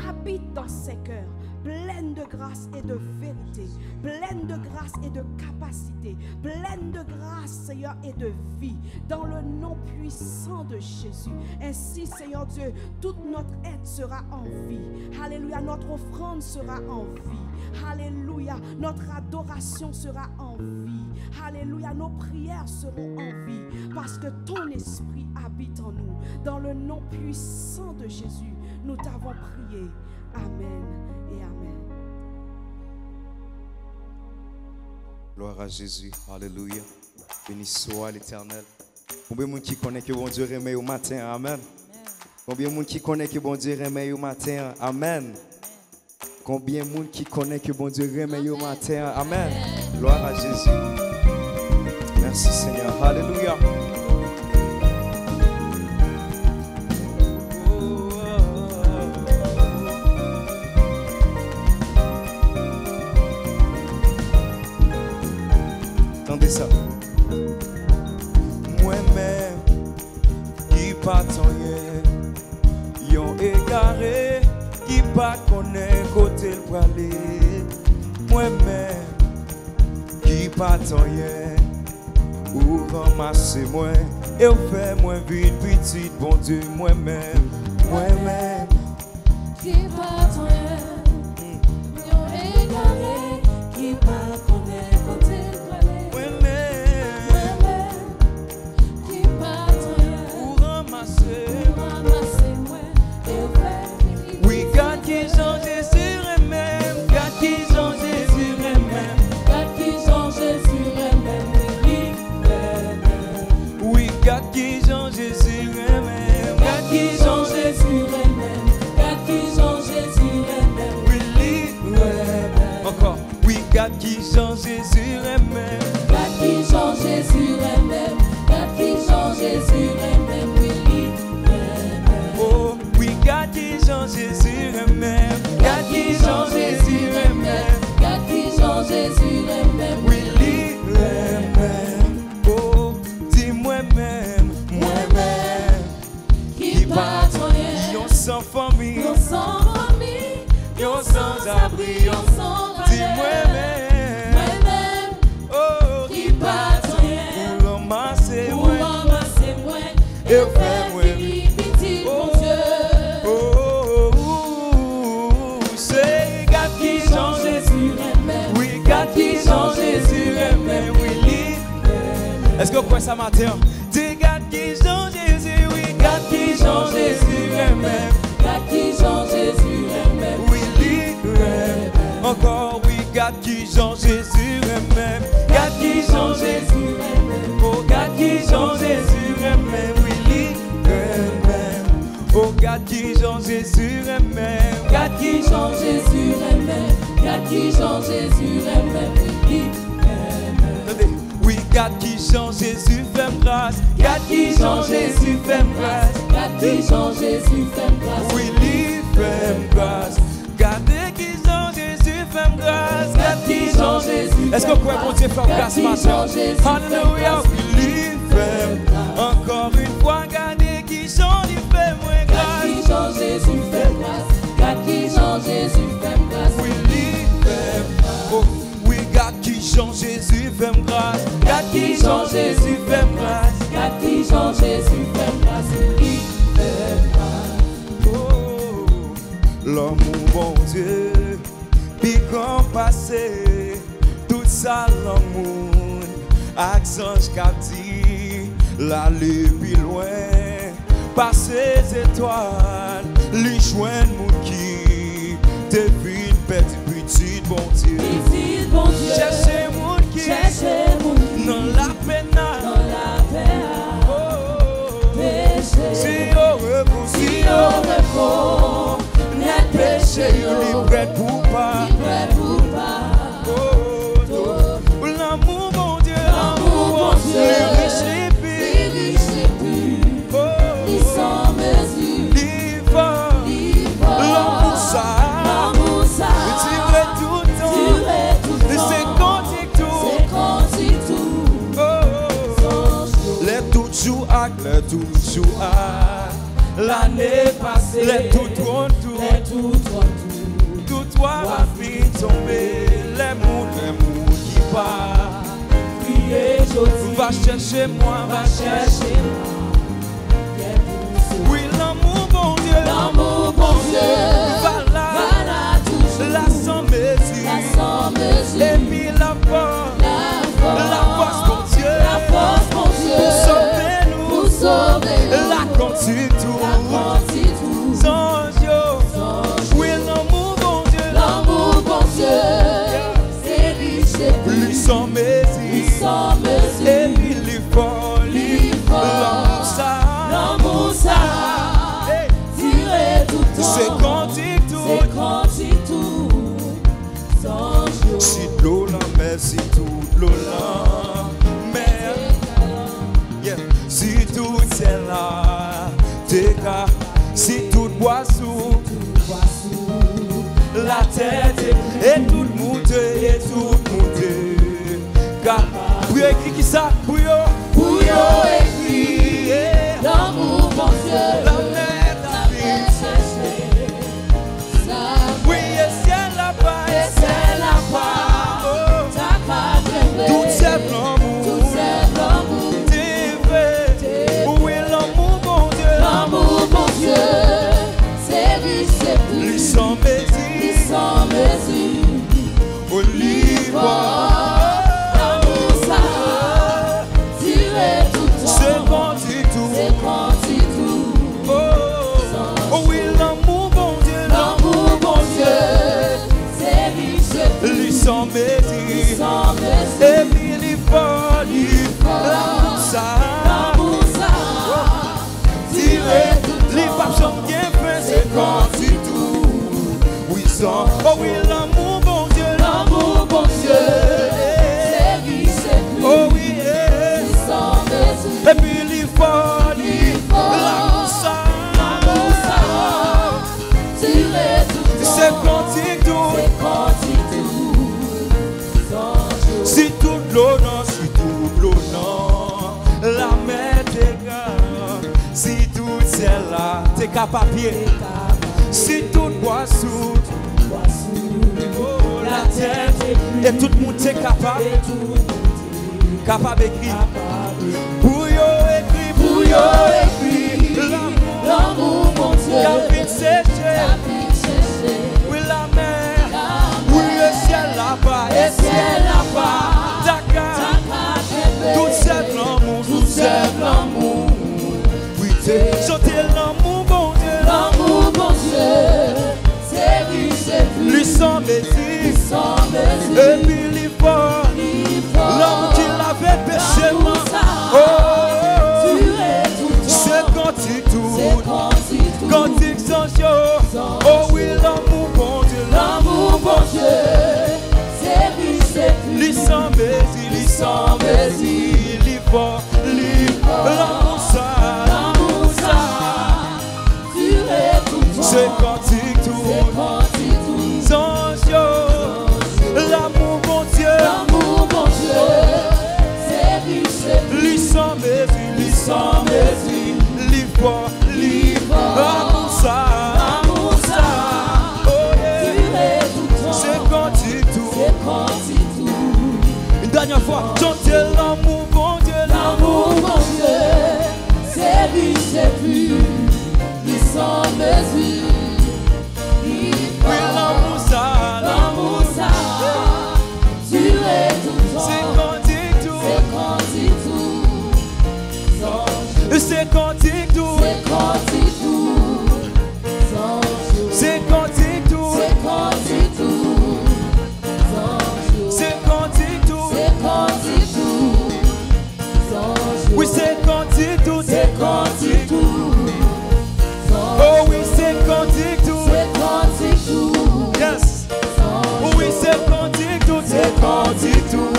habite dans ces cœurs. Pleine de grâce et de vérité, pleine de grâce et de capacité, pleine de grâce, Seigneur, et de vie, dans le nom puissant de Jésus. Ainsi, Seigneur Dieu, toute notre aide sera en vie. Alléluia, notre offrande sera en vie. Alléluia, notre adoration sera en vie. Alléluia, nos prières seront en vie, parce que ton esprit habite en nous. Dans le nom puissant de Jésus, nous t'avons prié. Amen. Et amen. Gloire à Jésus. Alléluia. Béni soit l'Éternel. Combien de monde qui connaît que bon Dieu remet au matin? Amen. Combien de monde qui connaît que bon Dieu remet au matin? Amen. Combien de monde qui connaît que bon Dieu remet au matin? Amen. Gloire à Jésus. Merci Seigneur. Alléluia. Ça. Moi-même qui pas rien, yon égaré qui pas connaît côté le aller. Moi-même qui pas rien, ou ramasser moi et ou fait moins vite petit bon Dieu. Moi-même qui pas rien, yon égaré qui pas connaît côté qui change Jésus même. God qui change Jésus même. God qui change Jésus même. Oh, oui, God qui change Jésus même. God qui change Jésus même. God qui change Jésus même. Oui, oh, dis-moi même, moi-même. Qui pas rien. Yon sans famille. Yon sans famille. Yon sans abri. Yon sans valeur. Dis-moi même. Et fais-moi petit mon Dieu. C'est God qui change Jésus. Oui, God qui change Jésus. Oui, est-ce que vous croyez ça matin? C'est God qui change Jésus. Oui, God qui change Jésus. God qui change Jésus. Oui, encore oui, God qui change Jésus. God qui change Jésus. Oh, God qui change Jésus. Oh, God qui change Jésus, God qui change Jésus, God qui change Jésus, oui, God Garde qui chante Jésus fait grâce. Garde qui chante Jésus fait grâce. Garde qui chante Jésus fait grâce. Oui, lui fait grâce. Gardez qui chante Jésus fait grâce. Garde qui chante Jésus. Est-ce que vous pouvez compter faire grâce matin? Alléluia, oui, lui fait. Encore une fois, gardez qui chante, il fait moins grâce. Garde qui chante Jésus fait grâce. Garde qui chante Jésus fait grâce. Oui, lui fait. Oh, oui, garde qui chante Jésus fait grâce. Garde qui chante Jésus fait grâce. Garde qui chante Jésus fait grâce. Il fait grâce. Oh, l'amour bon Dieu, puis quand passé, tout ça l'amour, accent captif, l'aller plus loin, passer étoiles, les joindre mon qui, te vite petit bon Dieu. Petit bon Dieu. Cherchez mon qui, Cherchez mon qui. dans la peine, Dans la paix. Péché. si au repos, Si au repos. Net péché. libre pour pas. Libre pour pas. L'amour mon Dieu, L'amour mon Dieu. les riches et puis, Les riches et purs. Ils sans mesure. l'amour ça, L'amour ça. tirer tout le temps, Durer tout le temps. c'est quantique tout, C'est quantique tout. les toujours l'année passée, les tout trop Les tout trop tout toi va vite tomber, les mots qui partent, Priez Josie. va chercher moi, Va chercher moi. oui l'amour bon Dieu, L'amour bon Dieu. va là, Va là toujours. la sans mesure, La sans mesure. et puis la force bon Dieu, La force mon Dieu. pour sauver nous, Pour sauver nous. la quantité La quantité tout. sans yo, oui l'amour bon Dieu, L'amour bon Dieu. C'est riche et lui pur. sans mesure, Sans mesure. et puis les folies, l'amour ça, L'amour ça. hey, Tirer tout le temps. c'est quantique tout, C'est quantique tout. Sans jour. si de l'eau la mer, si tout de l'eau la mer, yeah. Si tout est là, t'es cas, si tout boisson, la tête et tout monter, et tout monter, car pour écrire qui ça, pour yo, Pour yo écrit. yeah. L'amour bon Dieu. La mer, la vie, oui, et ciel là-bas, et ciel là-bas, oh. Tout c'est l'amour, t'es vrai, oui l'amour bon Dieu, L'amour bon Dieu, c'est riche, c'est lui plus, sans mesure, sans mesure. olive, L'amour ça, tirer tout le temps. c'est quantique tout, C'est quantique tout. oh, oui l'amour bon Dieu, L'amour bon Dieu, c'est riche, c'est plus, lui sans mesure, sans mesure. et puis les folies, l'amour ça, L'amour ça, tirer, les papes sont bien faits, c'est quantique tout, oui sans, oh oui l'amour bon Dieu, l'amour bon Dieu, c'est riche, c'est plus, oh oui, yeah. sans mesure. Et puis les folies, l'amour ça, L'amour ça, tirer tout le temps. c'est quantique tout, C'est quantique tout. Sans jour. si toute l'eau non, si toute l'eau non, la mer t'égare, si tout c'est là, t'es capable pied, si tout boisson, oh, la tête, et tout le monde t'es capable, capable d'écrire, pour yo écrit, Pour yo écrit, l'amour, l'amour bon Dieu, capite séché, la vie cherchée, oui la mer, oui le ciel là-bas, le ciel là-bas, Dakar, tout c'est l'amour, tout c'est l'amour, oui t'es, chantez l'amour bon Dieu, l'amour bon Dieu, c'est riche, c'est plus, lui sans mesure, sans mesure. et puis les forts, l'homme qui l'avait péché, L'amour ça, oh, tirer tout le temps. c'est quantique C'est tout, quantique tout. quantique sans show, oh oui l'amour bon Dieu, L'amour bon Dieu, c'est riche, c'est plus, lui sans mesure, lui sans sans mesure. conti tout. Une dernière fois, chantez l'amour, bon Dieu, L'amour, mon Dieu, c'est riche et pur, il sans mesure. Il Oui, l'amour, ça, l'amour, ça, durer tout le temps. c'est quantique tout. C'est quantique tout. Sans jour. C'est quantique tout. C'est quantique tout. Sans jour. C'est quantique tout. C'est quantique tout. Sans jour. C'est quantique tout. C'est quantique tout. Sans jour. Oui, c'est quantique tout. C'est quantique tout. Sans Oh oui, c'est quantique tout. C'est quantique tout. Yes. Sans Oh oui, c'est quantique tout. C'est quantique tout.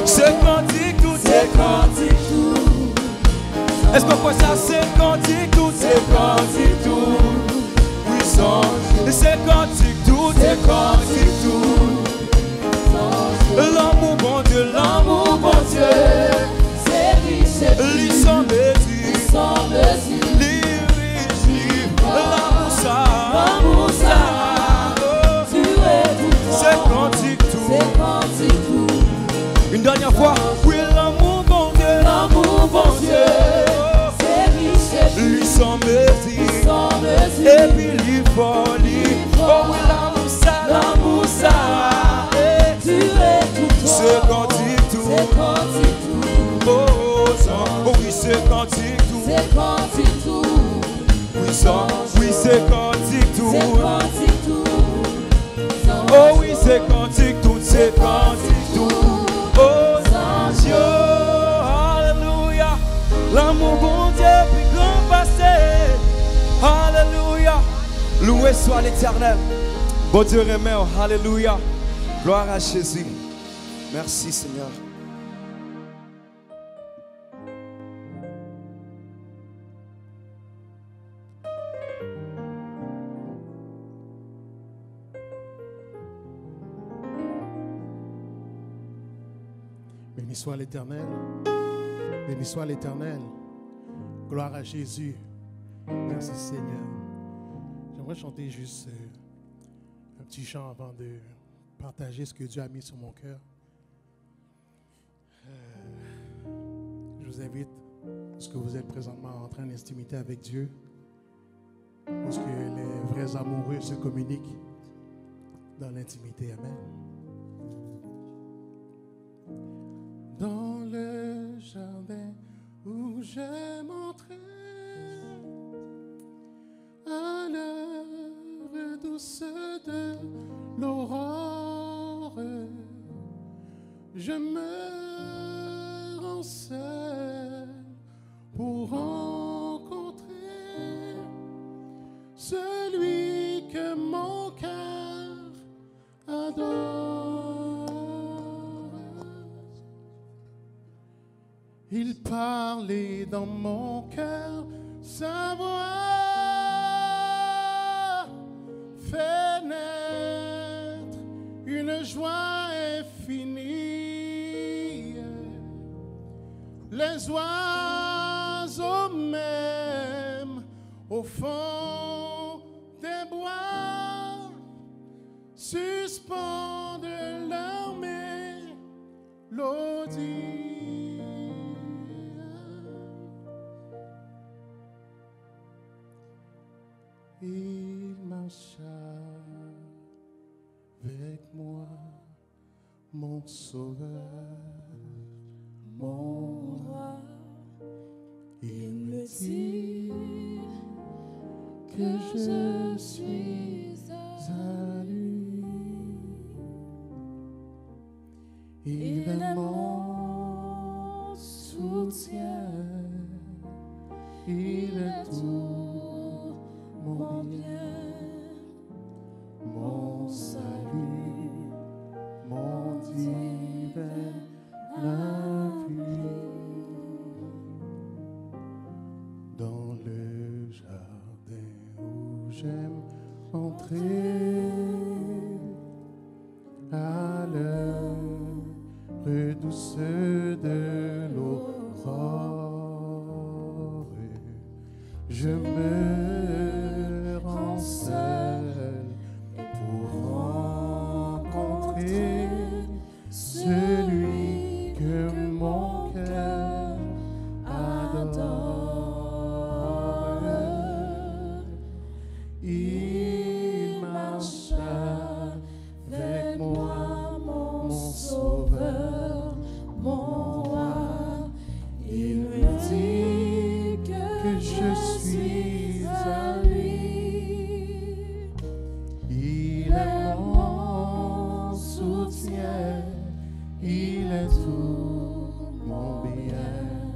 C'est quantique tout. C'est quantique tout. Est-ce qu'on voit ça? C'est quantique tout. C'est quantique tout. Puissant. C'est quantique tout. C'est quantique tout. L'amour, bon Dieu, l'amour, bon Dieu. C'est riche et pur, Lis sans mesure. sans mesure. Lis riche. L'amour, ça. L'amour, ça, Oh, durer tout le c'est temps. quantique tout. C'est quantique tout. Une dernière fois. Oui, l'amour, bon Dieu. L'amour, bon Dieu, c'est riche et pur, Lui sans mesure. sans mesure. Et puis lui folie. Oh oui, l'amour, ça. L'amour, ça, durer tout le temps. C'est quantique tout. C'est quantique tout. Oh, ça. Oh oui, c'est quantique tout. C'est quantique tout. Oui, ça. Oui, c'est quantique tout. C'est quantique tout. Oh oui, c'est quantique tout. C'est quantique tout. Oh, Dieu. Alléluia. L'amour, bon Dieu, puis grand passé. Alléluia. Loué soit l'Éternel. Bon Dieu, remet. Alléluia. Gloire à Jésus. Merci, Seigneur. Béni soit l'Éternel. Béni soit l'Éternel. Gloire à Jésus. Merci Seigneur. J'aimerais chanter juste un petit chant avant de partager ce que Dieu a mis sur mon cœur. Je vous invite, parce que vous êtes présentement en train d'intimité avec Dieu, parce que les vrais amoureux se communiquent dans l'intimité. Amen. Dans le jardin où j'aime entrer, à l'heure douce de l'aurore, je me rends seul pour rencontrer celui que mon cœur adore. Il parlait dans mon cœur, sa voix fait naître une joie infinie. Les oiseaux même au fond des bois suspendent leur mélodie. Il marcha avec moi, mon sauveur, mon roi. Il me dit que je suis à lui. Il est mon soutien, il est tout mon bien, mon salut, mon divin appui. Dans le jardin où j'aime entrer, à l'heure douce de l'aurore, je me rends seul pour rencontrer est celui que mon cœur adore. Il marche avec moi, mon sauveur, mon roi. Il me dit que je suis à lui. Il est mon soutien, il est tout mon bien,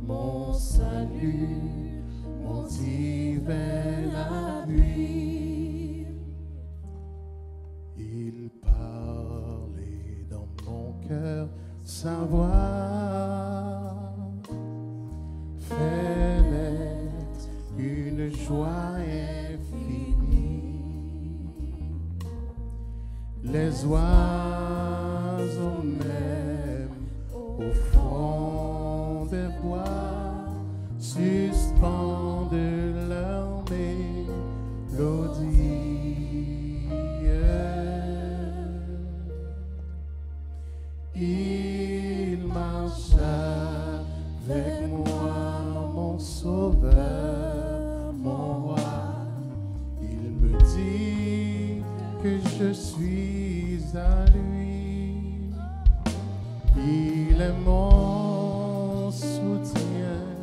mon salut, mon divin appui. Il parlait dans mon cœur sa voix, fait naître une joie infinie. Les oiseaux même au fond des bois suspendent leur mélodie. Il marche avec moi, mon sauveur, mon roi. Il me dit que je suis à lui. Il est mon soutien,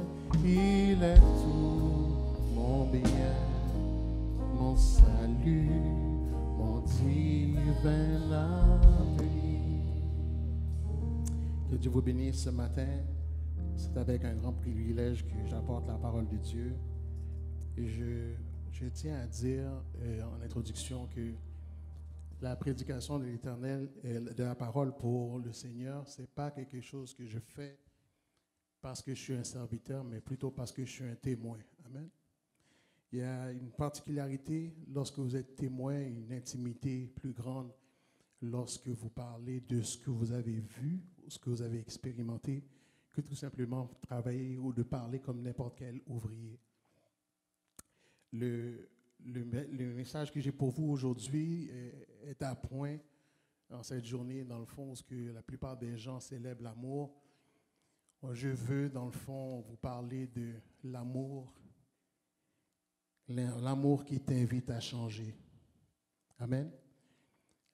il est tout mon bien, mon salut, mon divin appui. Que Dieu vous bénisse ce matin. C'est avec un grand privilège que j'apporte la parole de Dieu. Et je tiens à dire en introduction que la prédication de l'Éternel et de la parole pour le Seigneur, ce n'est pas quelque chose que je fais parce que je suis un serviteur, mais plutôt parce que je suis un témoin. Amen. Il y a une particularité lorsque vous êtes témoin, une intimité plus grande lorsque vous parlez de ce que vous avez vu, ce que vous avez expérimenté, que tout simplement travailler ou de parler comme n'importe quel ouvrier. Le message que j'ai pour vous aujourd'hui est à point en cette journée, dans le fond, où que la plupart des gens célèbrent l'amour. Je veux, dans le fond, vous parler de l'amour qui t'invite à changer. Amen.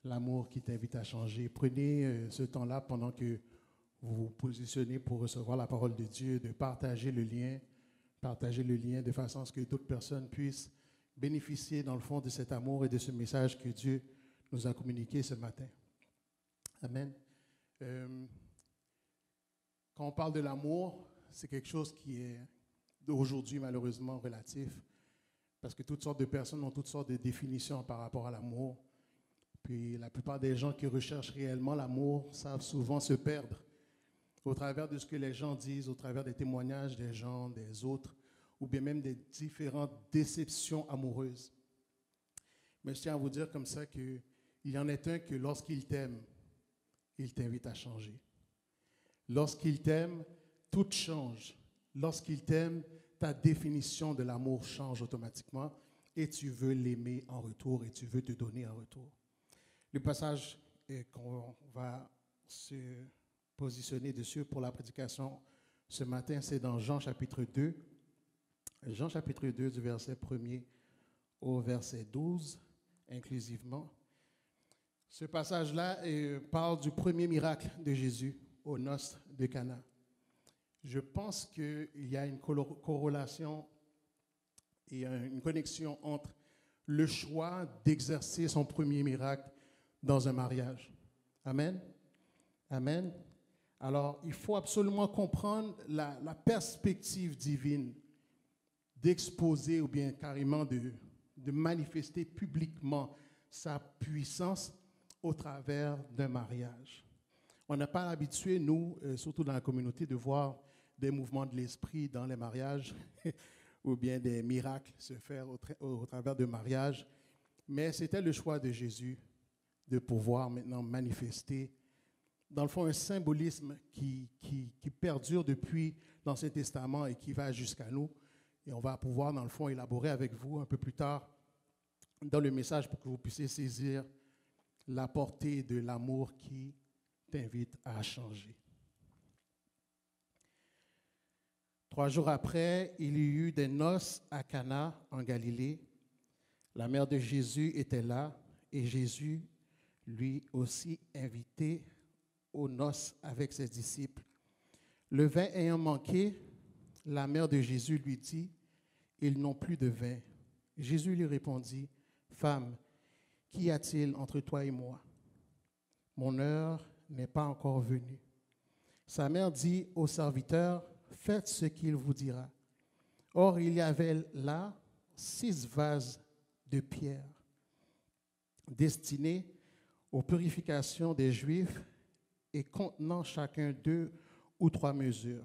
L'amour qui t'invite à changer. Prenez ce temps-là pendant que vous vous positionnez pour recevoir la parole de Dieu, de partager le lien de façon à ce que d'autres personnes puissent bénéficier, dans le fond, de cet amour et de ce message que Dieu nous a communiqué ce matin. Amen. Quand on parle de l'amour, c'est quelque chose qui est aujourd'hui malheureusement relatif, parce que toutes sortes de personnes ont toutes sortes de définitions par rapport à l'amour. Puis la plupart des gens qui recherchent réellement l'amour savent souvent se perdre au travers de ce que les gens disent, au travers des témoignages des gens, des autres, ou bien même des différentes déceptions amoureuses. Mais je tiens à vous dire comme ça qu'il y en est un que lorsqu'il t'aime, il t'invite à changer. Lorsqu'il t'aime, tout change. Lorsqu'il t'aime, ta définition de l'amour change automatiquement et tu veux l'aimer en retour et tu veux te donner en retour. Le passage qu'on va se positionner dessus pour la prédication ce matin, c'est dans Jean chapitre 2. Jean chapitre 2 du verset 1er au verset 12, inclusivement. Ce passage-là parle du premier miracle de Jésus aux noces de Cana. Je pense qu'il y a une corrélation et une connexion entre le choix d'exercer son premier miracle dans un mariage. Amen. Amen. Alors, il faut absolument comprendre la perspective divine d'exposer ou bien carrément de manifester publiquement sa puissance au travers d'un mariage. On n'a pas l'habitude, nous, surtout dans la communauté, de voir des mouvements de l'esprit dans les mariages ou bien des miracles se faire au travers de mariages. Mais c'était le choix de Jésus de pouvoir maintenant manifester, dans le fond, un symbolisme qui perdure depuis l'Ancien Testament et qui va jusqu'à nous. Et on va pouvoir, dans le fond, élaborer avec vous un peu plus tard dans le message pour que vous puissiez saisir la portée de l'amour qui t'invite à changer. 3 jours après, il y eut des noces à Cana, en Galilée. La mère de Jésus était là et Jésus, lui aussi, invité aux noces avec ses disciples. Le vin ayant manqué, la mère de Jésus lui dit, « Ils n'ont plus de vin. » Jésus lui répondit, « Femme, qu'y a-t-il entre toi et moi? Mon heure n'est pas encore venue. » Sa mère dit au serviteur, « Faites ce qu'il vous dira. » Or, il y avait là 6 vases de pierre destinés aux purifications des Juifs et contenant chacun 2 ou 3 mesures.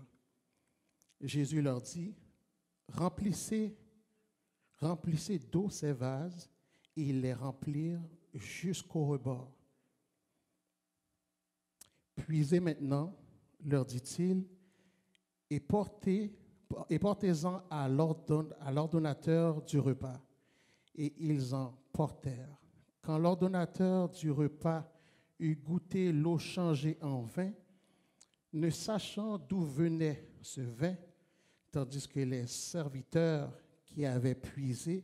Jésus leur dit, « Remplissez d'eau ces vases, et ils les remplirent jusqu'au rebord. Puisez maintenant, leur dit-il, et portez-en à l'ordonnateur du repas. » Et ils en portèrent. Quand l'ordonnateur du repas eut goûté l'eau changée en vin, ne sachant d'où venait ce vin, tandis que les serviteurs qui avaient puisé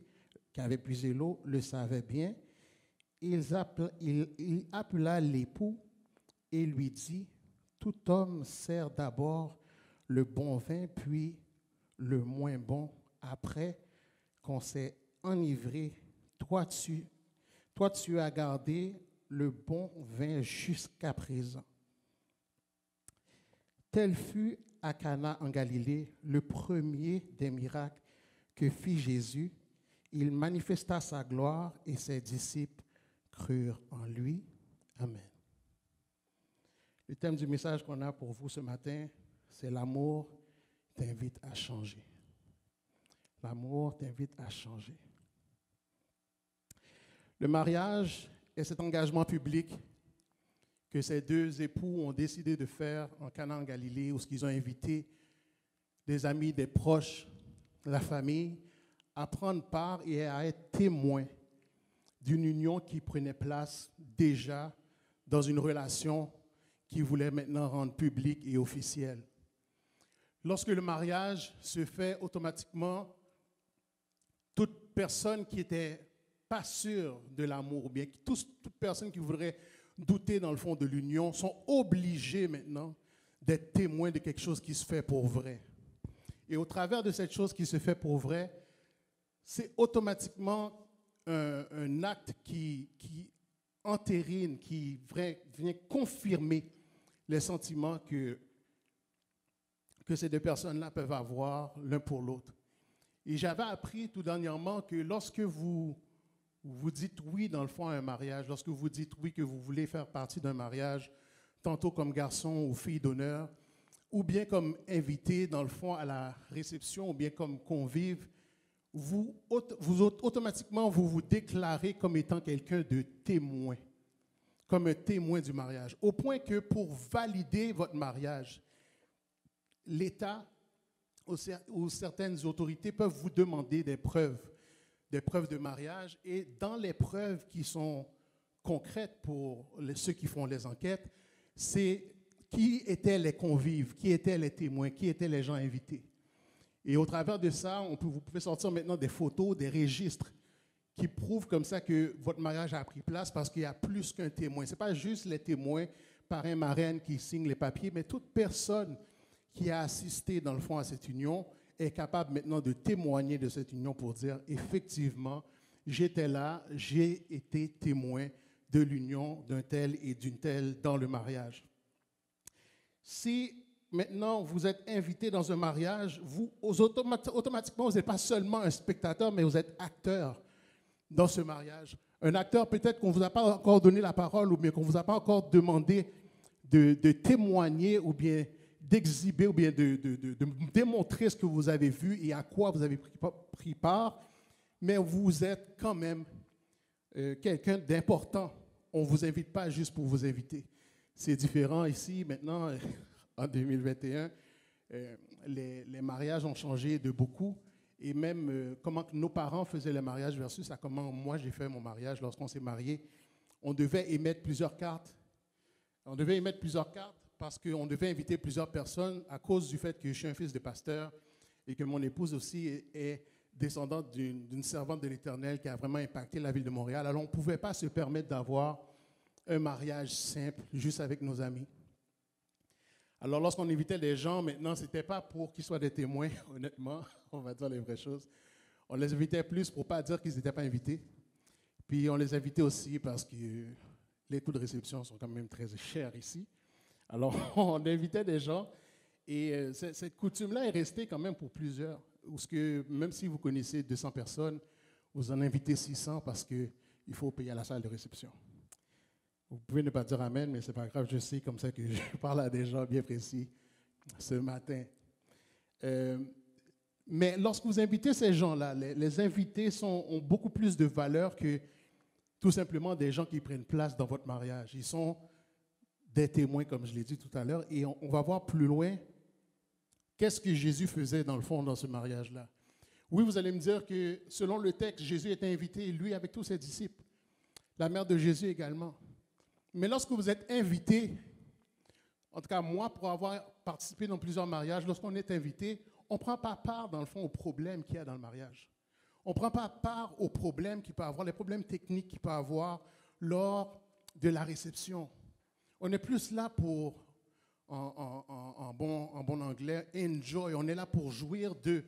l'eau le savaient bien, il appela l'époux et lui dit, « Tout homme sert d'abord le bon vin, puis le moins bon, après qu'on s'est enivré. Toi, tu as gardé le bon vin jusqu'à présent. » Tel fut à Cana en Galilée le premier des miracles que fit Jésus. Il manifesta sa gloire et ses disciples crurent en lui. Amen. Le thème du message qu'on a pour vous ce matin, c'est l'amour t'invite à changer. L'amour t'invite à changer. Le mariage est cet engagement public que ces 2 époux ont décidé de faire en Cana en Galilée, où ils ont invité des amis, des proches, la famille, à prendre part et à être témoins d'une union qui prenait place déjà dans une relation qui voulait maintenant rendre publique et officielle. Lorsque le mariage se fait automatiquement, toute personne qui n'était pas sûre de l'amour, ou bien toute personne qui voudrait douter dans le fond de l'union, sont obligés maintenant d'être témoins de quelque chose qui se fait pour vrai. Et au travers de cette chose qui se fait pour vrai, c'est automatiquement un acte qui entérine, qui vient confirmer les sentiments que ces 2 personnes-là peuvent avoir l'un pour l'autre. Et j'avais appris tout dernièrement que lorsque vous dites oui dans le fond à un mariage, lorsque vous dites oui que vous voulez faire partie d'un mariage, tantôt comme garçon ou fille d'honneur, ou bien comme invité dans le fond à la réception, ou bien comme convive, automatiquement vous vous déclarez comme étant quelqu'un de témoin, comme un témoin du mariage. Au point que pour valider votre mariage, l'État ou certaines autorités peuvent vous demander des preuves de mariage. Et dans les preuves qui sont concrètes pour ceux qui font les enquêtes, c'est qui étaient les convives, qui étaient les témoins, qui étaient les gens invités. Et au travers de ça, vous pouvez sortir maintenant des photos, des registres qui prouvent comme ça que votre mariage a pris place parce qu'il y a plus qu'un témoin. Ce n'est pas juste les témoins, parrain, marraine qui signent les papiers, mais toute personne qui a assisté dans le fond à cette union est capable maintenant de témoigner de cette union pour dire effectivement, j'étais là, j'ai été témoin de l'union d'un tel et d'une telle dans le mariage. Si maintenant vous êtes invité dans un mariage, automatiquement, vous n'êtes pas seulement un spectateur, mais vous êtes acteur dans ce mariage. Un acteur, peut-être qu'on ne vous a pas encore donné la parole ou bien qu'on ne vous a pas encore demandé de témoigner ou bien d'exhiber ou bien de démontrer ce que vous avez vu et à quoi vous avez pris part, mais vous êtes quand même quelqu'un d'important. On ne vous invite pas juste pour vous inviter. C'est différent ici, maintenant, en 2021, les mariages ont changé de beaucoup. Et même comment nos parents faisaient le mariage versus à comment moi j'ai fait mon mariage lorsqu'on s'est mariés. on devait émettre plusieurs cartes. On devait émettre plusieurs cartes parce qu'on devait inviter plusieurs personnes à cause du fait que je suis un fils de pasteur et que mon épouse aussi est descendante d'une servante de l'Éternel qui a vraiment impacté la ville de Montréal. Alors, on ne pouvait pas se permettre d'avoir un mariage simple juste avec nos amis. Alors, lorsqu'on invitait des gens, maintenant, ce n'était pas pour qu'ils soient des témoins, honnêtement, on va dire les vraies choses. On les invitait plus pour ne pas dire qu'ils n'étaient pas invités. Puis, on les invitait aussi parce que les coûts de réception sont quand même très chers ici. Alors, on invitait des gens et cette coutume-là est restée quand même pour plusieurs. Parce que même si vous connaissez 200 personnes, vous en invitez 600 parce qu'il faut payer à la salle de réception. Vous pouvez ne pas dire amen, mais ce n'est pas grave, je sais comme ça que je parle à des gens bien précis ce matin. Mais lorsque vous invitez ces gens-là, les invités ont beaucoup plus de valeur que tout simplement des gens qui prennent place dans votre mariage. Ils sont des témoins, comme je l'ai dit tout à l'heure, et on va voir plus loin qu'est-ce que Jésus faisait dans le fond dans ce mariage-là. Oui, vous allez me dire que selon le texte, Jésus était invité, lui avec tous ses disciples, la mère de Jésus également. Mais lorsque vous êtes invité, en tout cas moi, pour avoir participé dans plusieurs mariages, lorsqu'on est invité, on ne prend pas part, dans le fond, aux problèmes qu'il y a dans le mariage. On ne prend pas part aux problèmes qu'il peut avoir, les problèmes techniques qu'il peut avoir lors de la réception. On est plus là pour, en bon anglais, enjoy. On est là pour jouir de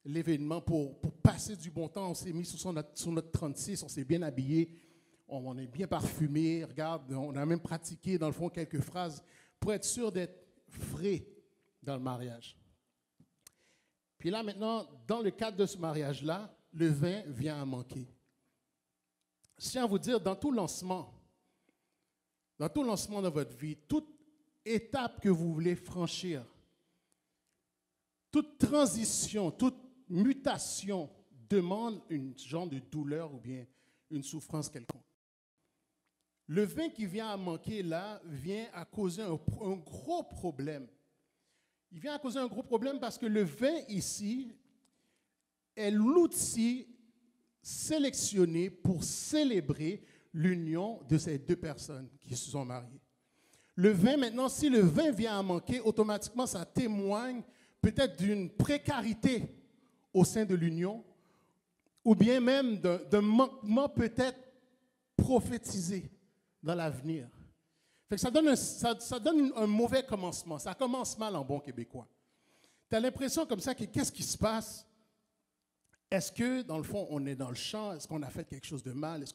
l'événement, pour passer du bon temps. On s'est mis sur notre 36, on s'est bien habillé, on est bien parfumé. Regarde, on a même pratiqué, dans le fond, quelques phrases pour être sûr d'être frais dans le mariage. Puis là, maintenant, dans le cadre de ce mariage-là, le vin vient à manquer. Je tiens à vous dire, dans tout lancement de votre vie, toute étape que vous voulez franchir, toute transition, toute mutation demande une genre de douleur ou bien une souffrance quelconque. Le vin qui vient à manquer là vient à causer un gros problème. Il vient à causer un gros problème parce que le vin ici est l'outil sélectionné pour célébrer l'union de ces deux personnes qui se sont mariées. Le vin, maintenant, si le vin vient à manquer, automatiquement, ça témoigne peut-être d'une précarité au sein de l'union ou bien même d'un manquement peut-être prophétisé dans l'avenir. Fait que ça donne un mauvais commencement. Ça commence mal en bon québécois. Tu as l'impression comme ça que qu'est-ce qui se passe? Est-ce que, dans le fond, on est dans le champ? Est-ce qu'on a fait quelque chose de mal? Est-ce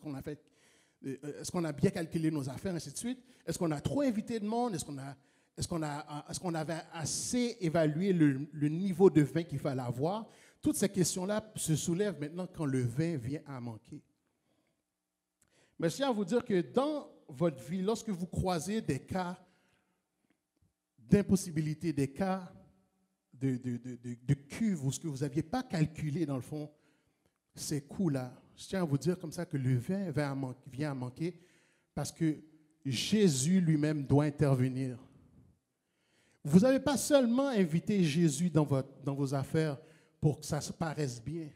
qu'on a bien calculé nos affaires, ainsi de suite? Est-ce qu'on a trop invité de monde? Est-ce qu'on avait assez évalué le niveau de vin qu'il fallait avoir? Toutes ces questions-là se soulèvent maintenant quand le vin vient à manquer. Mais je tiens à vous dire que dans votre vie, lorsque vous croisez des cas d'impossibilité, des cas de cuve ou ce que vous n'aviez pas calculé dans le fond, ces coups-là, je tiens à vous dire comme ça que le vin vient à manquer parce que Jésus lui-même doit intervenir. Vous n'avez pas seulement invité Jésus dans vos affaires pour que ça se paraisse bien.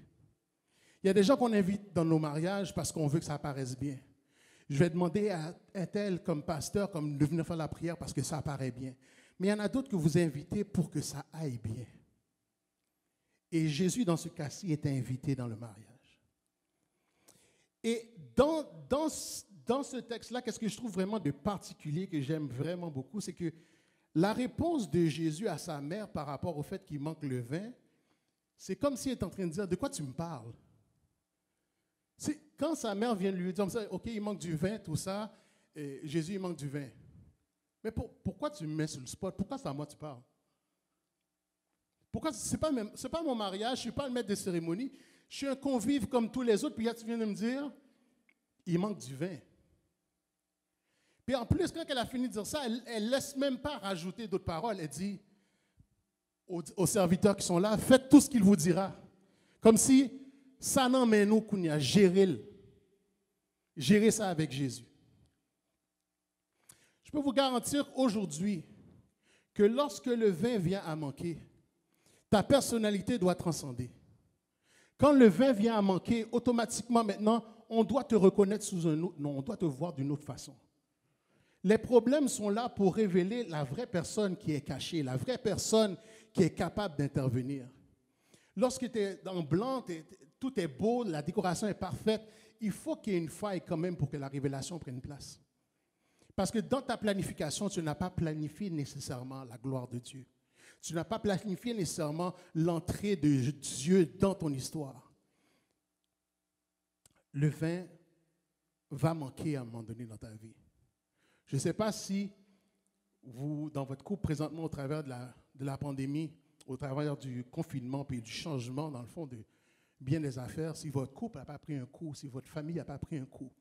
Il y a des gens qu'on invite dans nos mariages parce qu'on veut que ça paraisse bien. Je vais demander à un tel comme pasteur comme de venir faire la prière parce que ça paraît bien. Mais il y en a d'autres que vous invitez pour que ça aille bien. Et Jésus, dans ce cas-ci, est invité dans le mariage. Et dans ce texte-là, qu'est-ce que je trouve vraiment de particulier, que j'aime vraiment beaucoup, c'est que la réponse de Jésus à sa mère par rapport au fait qu'il manque le vin, c'est comme s'il est en train de dire, de quoi tu me parles? Quand sa mère vient lui dire, OK, il manque du vin, tout ça, et Jésus, il manque du vin. Mais pourquoi tu me mets sur le spot? Pourquoi c'est à moi que tu parles? Pourquoi c'est pas mon mariage, je ne suis pas le maître des cérémonies, je suis un convive comme tous les autres, puis là tu viens de me dire, il manque du vin. Puis en plus, quand elle a fini de dire ça, elle ne laisse même pas rajouter d'autres paroles. Elle dit aux serviteurs qui sont là, faites tout ce qu'il vous dira. Comme si, ça n'en met nous qu'on y a géré ça avec Jésus. Je peux vous garantir aujourd'hui que lorsque le vin vient à manquer, ta personnalité doit transcender. Quand le vin vient à manquer, automatiquement maintenant, on doit te reconnaître sous un autre nom, on doit te voir d'une autre façon. Les problèmes sont là pour révéler la vraie personne qui est cachée, la vraie personne qui est capable d'intervenir. Lorsque tu es en blanc, tout est beau, la décoration est parfaite, il faut qu'il y ait une faille quand même pour que la révélation prenne place. Parce que dans ta planification, tu n'as pas planifié nécessairement la gloire de Dieu. Tu n'as pas planifié nécessairement l'entrée de Dieu dans ton histoire. Le vin va manquer à un moment donné dans ta vie. Je ne sais pas si vous, dans votre couple, présentement, au travers de la pandémie, au travers du confinement et du changement, dans le fond, de bien des affaires, si votre couple n'a pas pris un coup, si votre famille n'a pas pris un coup,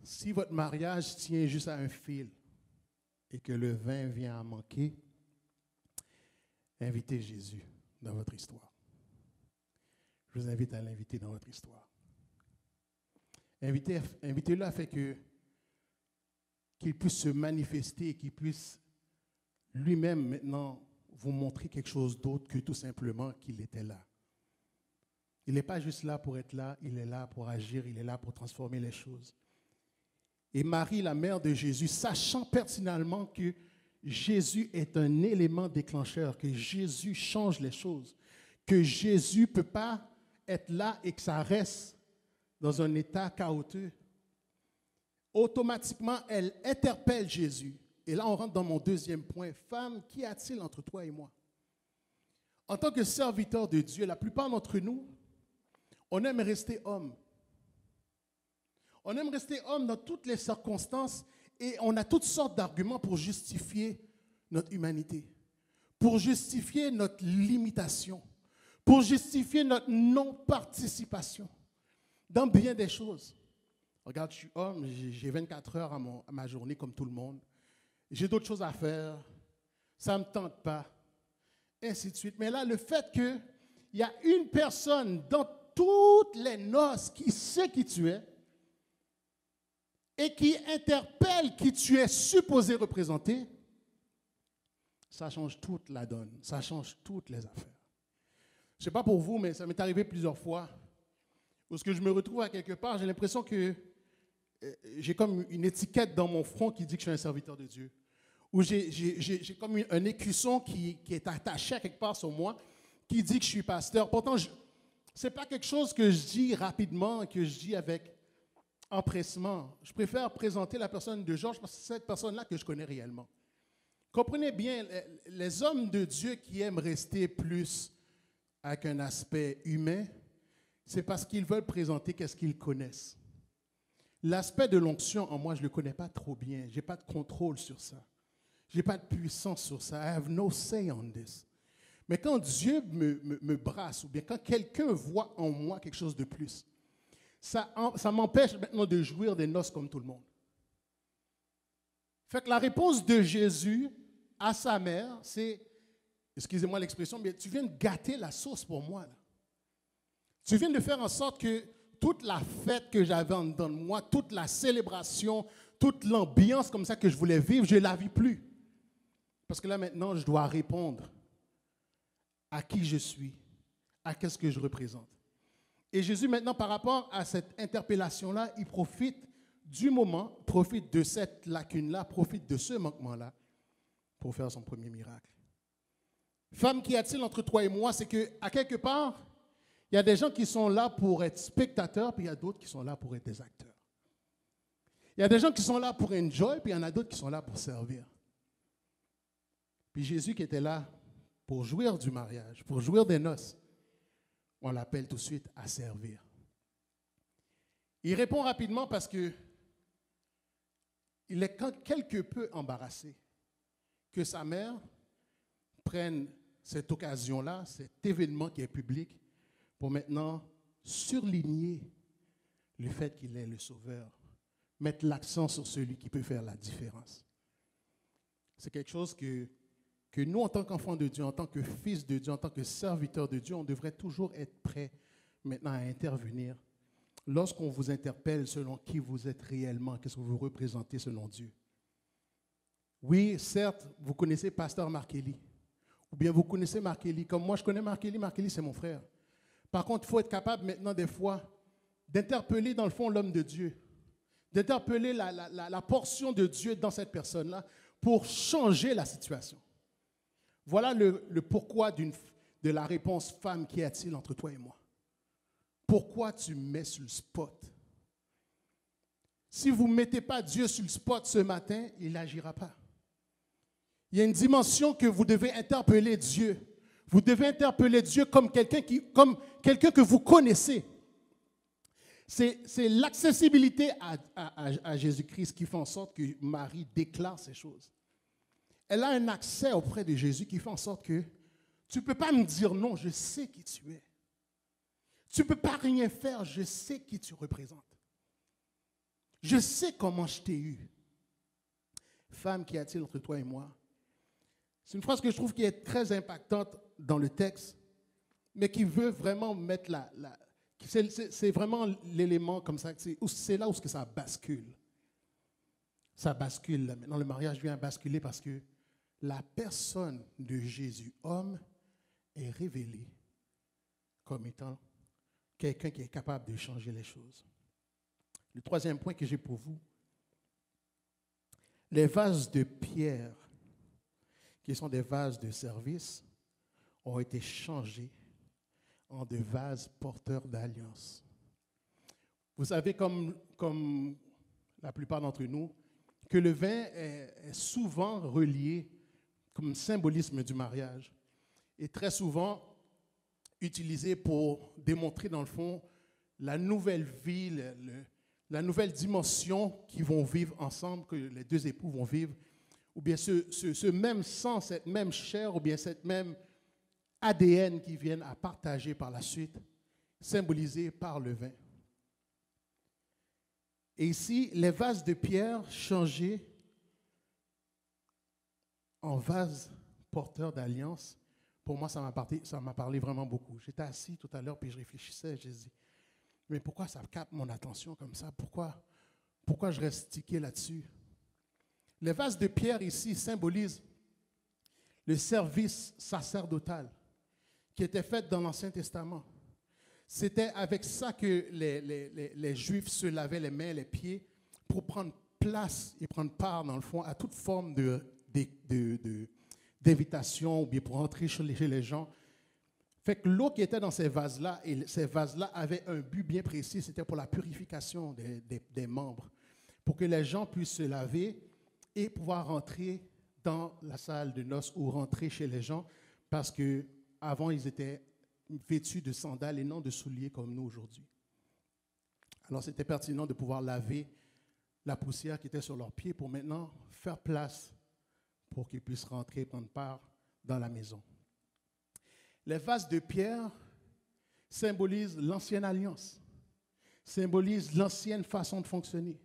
si votre mariage tient juste à un fil et que le vin vient à manquer, invitez Jésus dans votre histoire. Je vous invite à l'inviter dans votre histoire. Invitez-le afin qu'il puisse se manifester et qu'il puisse lui-même maintenant vous montrer quelque chose d'autre que tout simplement qu'il était là. Il n'est pas juste là pour être là, il est là pour agir, il est là pour transformer les choses. Et Marie, la mère de Jésus, sachant pertinemment que Jésus est un élément déclencheur, que Jésus change les choses, que Jésus ne peut pas être là et que ça reste dans un état chaotique, automatiquement, elle interpelle Jésus. Et là, on rentre dans mon deuxième point. Femme, qu'y a-t-il entre toi et moi? En tant que serviteur de Dieu, la plupart d'entre nous, on aime rester homme. On aime rester homme dans toutes les circonstances et on a toutes sortes d'arguments pour justifier notre humanité, pour justifier notre limitation, pour justifier notre non-participation dans bien des choses. Regarde, je suis homme, j'ai 24 heures à ma journée comme tout le monde. J'ai d'autres choses à faire, ça ne me tente pas, ainsi de suite. Mais là, le fait qu'il y a une personne dans toutes les noces qui sait qui tu es et qui interpelle qui tu es supposé représenter, ça change toute la donne, ça change toutes les affaires. Je ne sais pas pour vous, mais ça m'est arrivé plusieurs fois où je me retrouve à quelque part, j'ai l'impression que j'ai comme une étiquette dans mon front qui dit que je suis un serviteur de Dieu. Ou j'ai comme un écusson qui est attaché à quelque part sur moi, qui dit que je suis pasteur. Pourtant, ce n'est pas quelque chose que je dis rapidement, que je dis avec empressement. Je préfère présenter la personne de Georges parce que c'est cette personne-là que je connais réellement. Comprenez bien, les hommes de Dieu qui aiment rester plus avec un aspect humain, c'est parce qu'ils veulent présenter qu'est-ce qu'ils connaissent. L'aspect de l'onction, en moi, je ne le connais pas trop bien. Je n'ai pas de contrôle sur ça. Je n'ai pas de puissance sur ça. I have no say on this. Mais quand Dieu me brasse, ou bien quand quelqu'un voit en moi quelque chose de plus, ça m'empêche maintenant de jouir des noces comme tout le monde. Fait que la réponse de Jésus à sa mère, c'est, excusez-moi l'expression, mais tu viens de gâter la sauce pour moi, là. Tu viens de faire en sorte que toute la fête que j'avais en dedans de moi, toute la célébration, toute l'ambiance comme ça que je voulais vivre, je ne la vis plus. Parce que là, maintenant, je dois répondre à qui je suis, à qu'est-ce que je représente. Et Jésus, maintenant, par rapport à cette interpellation-là, il profite du moment, profite de cette lacune-là, profite de ce manquement-là pour faire son premier miracle. Femme, qu'y a-t-il entre toi et moi? C'est qu'à quelque part, il y a des gens qui sont là pour être spectateurs, puis il y a d'autres qui sont là pour être des acteurs. Il y a des gens qui sont là pour enjoy, puis il y en a d'autres qui sont là pour servir. Puis Jésus qui était là pour jouir du mariage, pour jouir des noces, on l'appelle tout de suite à servir. Il répond rapidement parce que il est quelque peu embarrassé que sa mère prenne cette occasion-là, cet événement qui est public, pour maintenant surligner le fait qu'il est le Sauveur, mettre l'accent sur celui qui peut faire la différence. C'est quelque chose que nous, en tant qu'enfants de Dieu, en tant que fils de Dieu, en tant que serviteurs de Dieu, on devrait toujours être prêts maintenant à intervenir lorsqu'on vous interpelle selon qui vous êtes réellement, qu'est-ce que vous représentez selon Dieu. Oui, certes, vous connaissez Pasteur Markelly, ou bien vous connaissez Markelly. Comme moi, je connais Markelly, Markelly, c'est mon frère. Par contre, il faut être capable maintenant, des fois, d'interpeller dans le fond l'homme de Dieu, d'interpeller la portion de Dieu dans cette personne-là pour changer la situation. Voilà le pourquoi de la réponse « Femme, qu'y a-t-il entre toi et moi ?» Pourquoi tu me mets sur le spot? Si vous ne mettez pas Dieu sur le spot ce matin, il n'agira pas. Il y a une dimension que vous devez interpeller Dieu. Vous devez interpeller Dieu comme quelqu'un que vous connaissez. C'est l'accessibilité à Jésus-Christ qui fait en sorte que Marie déclare ces choses. Elle a un accès auprès de Jésus qui fait en sorte que tu ne peux pas me dire non, je sais qui tu es. Tu ne peux pas rien faire, je sais qui tu représentes. Je sais comment je t'ai eu. Femme, qu'y a-t-il entre toi et moi? C'est une phrase que je trouve qui est très impactante dans le texte, mais qui veut vraiment mettre c'est vraiment l'élément comme ça, c'est là où ça bascule. Ça bascule. Là. Maintenant, le mariage vient basculer parce que la personne de Jésus, homme, est révélée comme étant quelqu'un qui est capable de changer les choses. Le troisième point que j'ai pour vous, les vases de pierre, qui sont des vases de service, ont été changés en des vases porteurs d'alliance. Vous savez, comme la plupart d'entre nous, que le vin est souvent relié comme symbolisme du mariage et très souvent utilisé pour démontrer dans le fond la nouvelle vie, la nouvelle dimension qu'ils vont vivre ensemble, que les deux époux vont vivre, ou bien ce même sang, cette même chair, ou bien cette même ADN qu'ils viennent à partager par la suite, symbolisé par le vin. Et ici, les vases de pierre changés en vases porteurs d'alliance, pour moi, ça m'a parlé vraiment beaucoup. J'étais assis tout à l'heure, puis je réfléchissais, je disais, mais pourquoi ça capte mon attention comme ça? Pourquoi je reste stické là-dessus? Les vases de pierre ici symbolisent le service sacerdotal qui était fait dans l'Ancien Testament. C'était avec ça que les Juifs se lavaient les mains et les pieds pour prendre place et prendre part, dans le fond, à toute forme d'invitation ou bien pour entrer chez les gens. Fait que l'eau qui était dans ces vases-là, et ces vases-là avaient un but bien précis, c'était pour la purification des membres, pour que les gens puissent se laver et pouvoir rentrer dans la salle de noces ou rentrer chez les gens, parce qu'avant, ils étaient vêtus de sandales et non de souliers comme nous aujourd'hui. Alors, c'était pertinent de pouvoir laver la poussière qui était sur leurs pieds pour maintenant faire place pour qu'ils puissent rentrer et prendre part dans la maison. Les vases de pierre symbolisent l'ancienne alliance, symbolisent l'ancienne façon de fonctionner,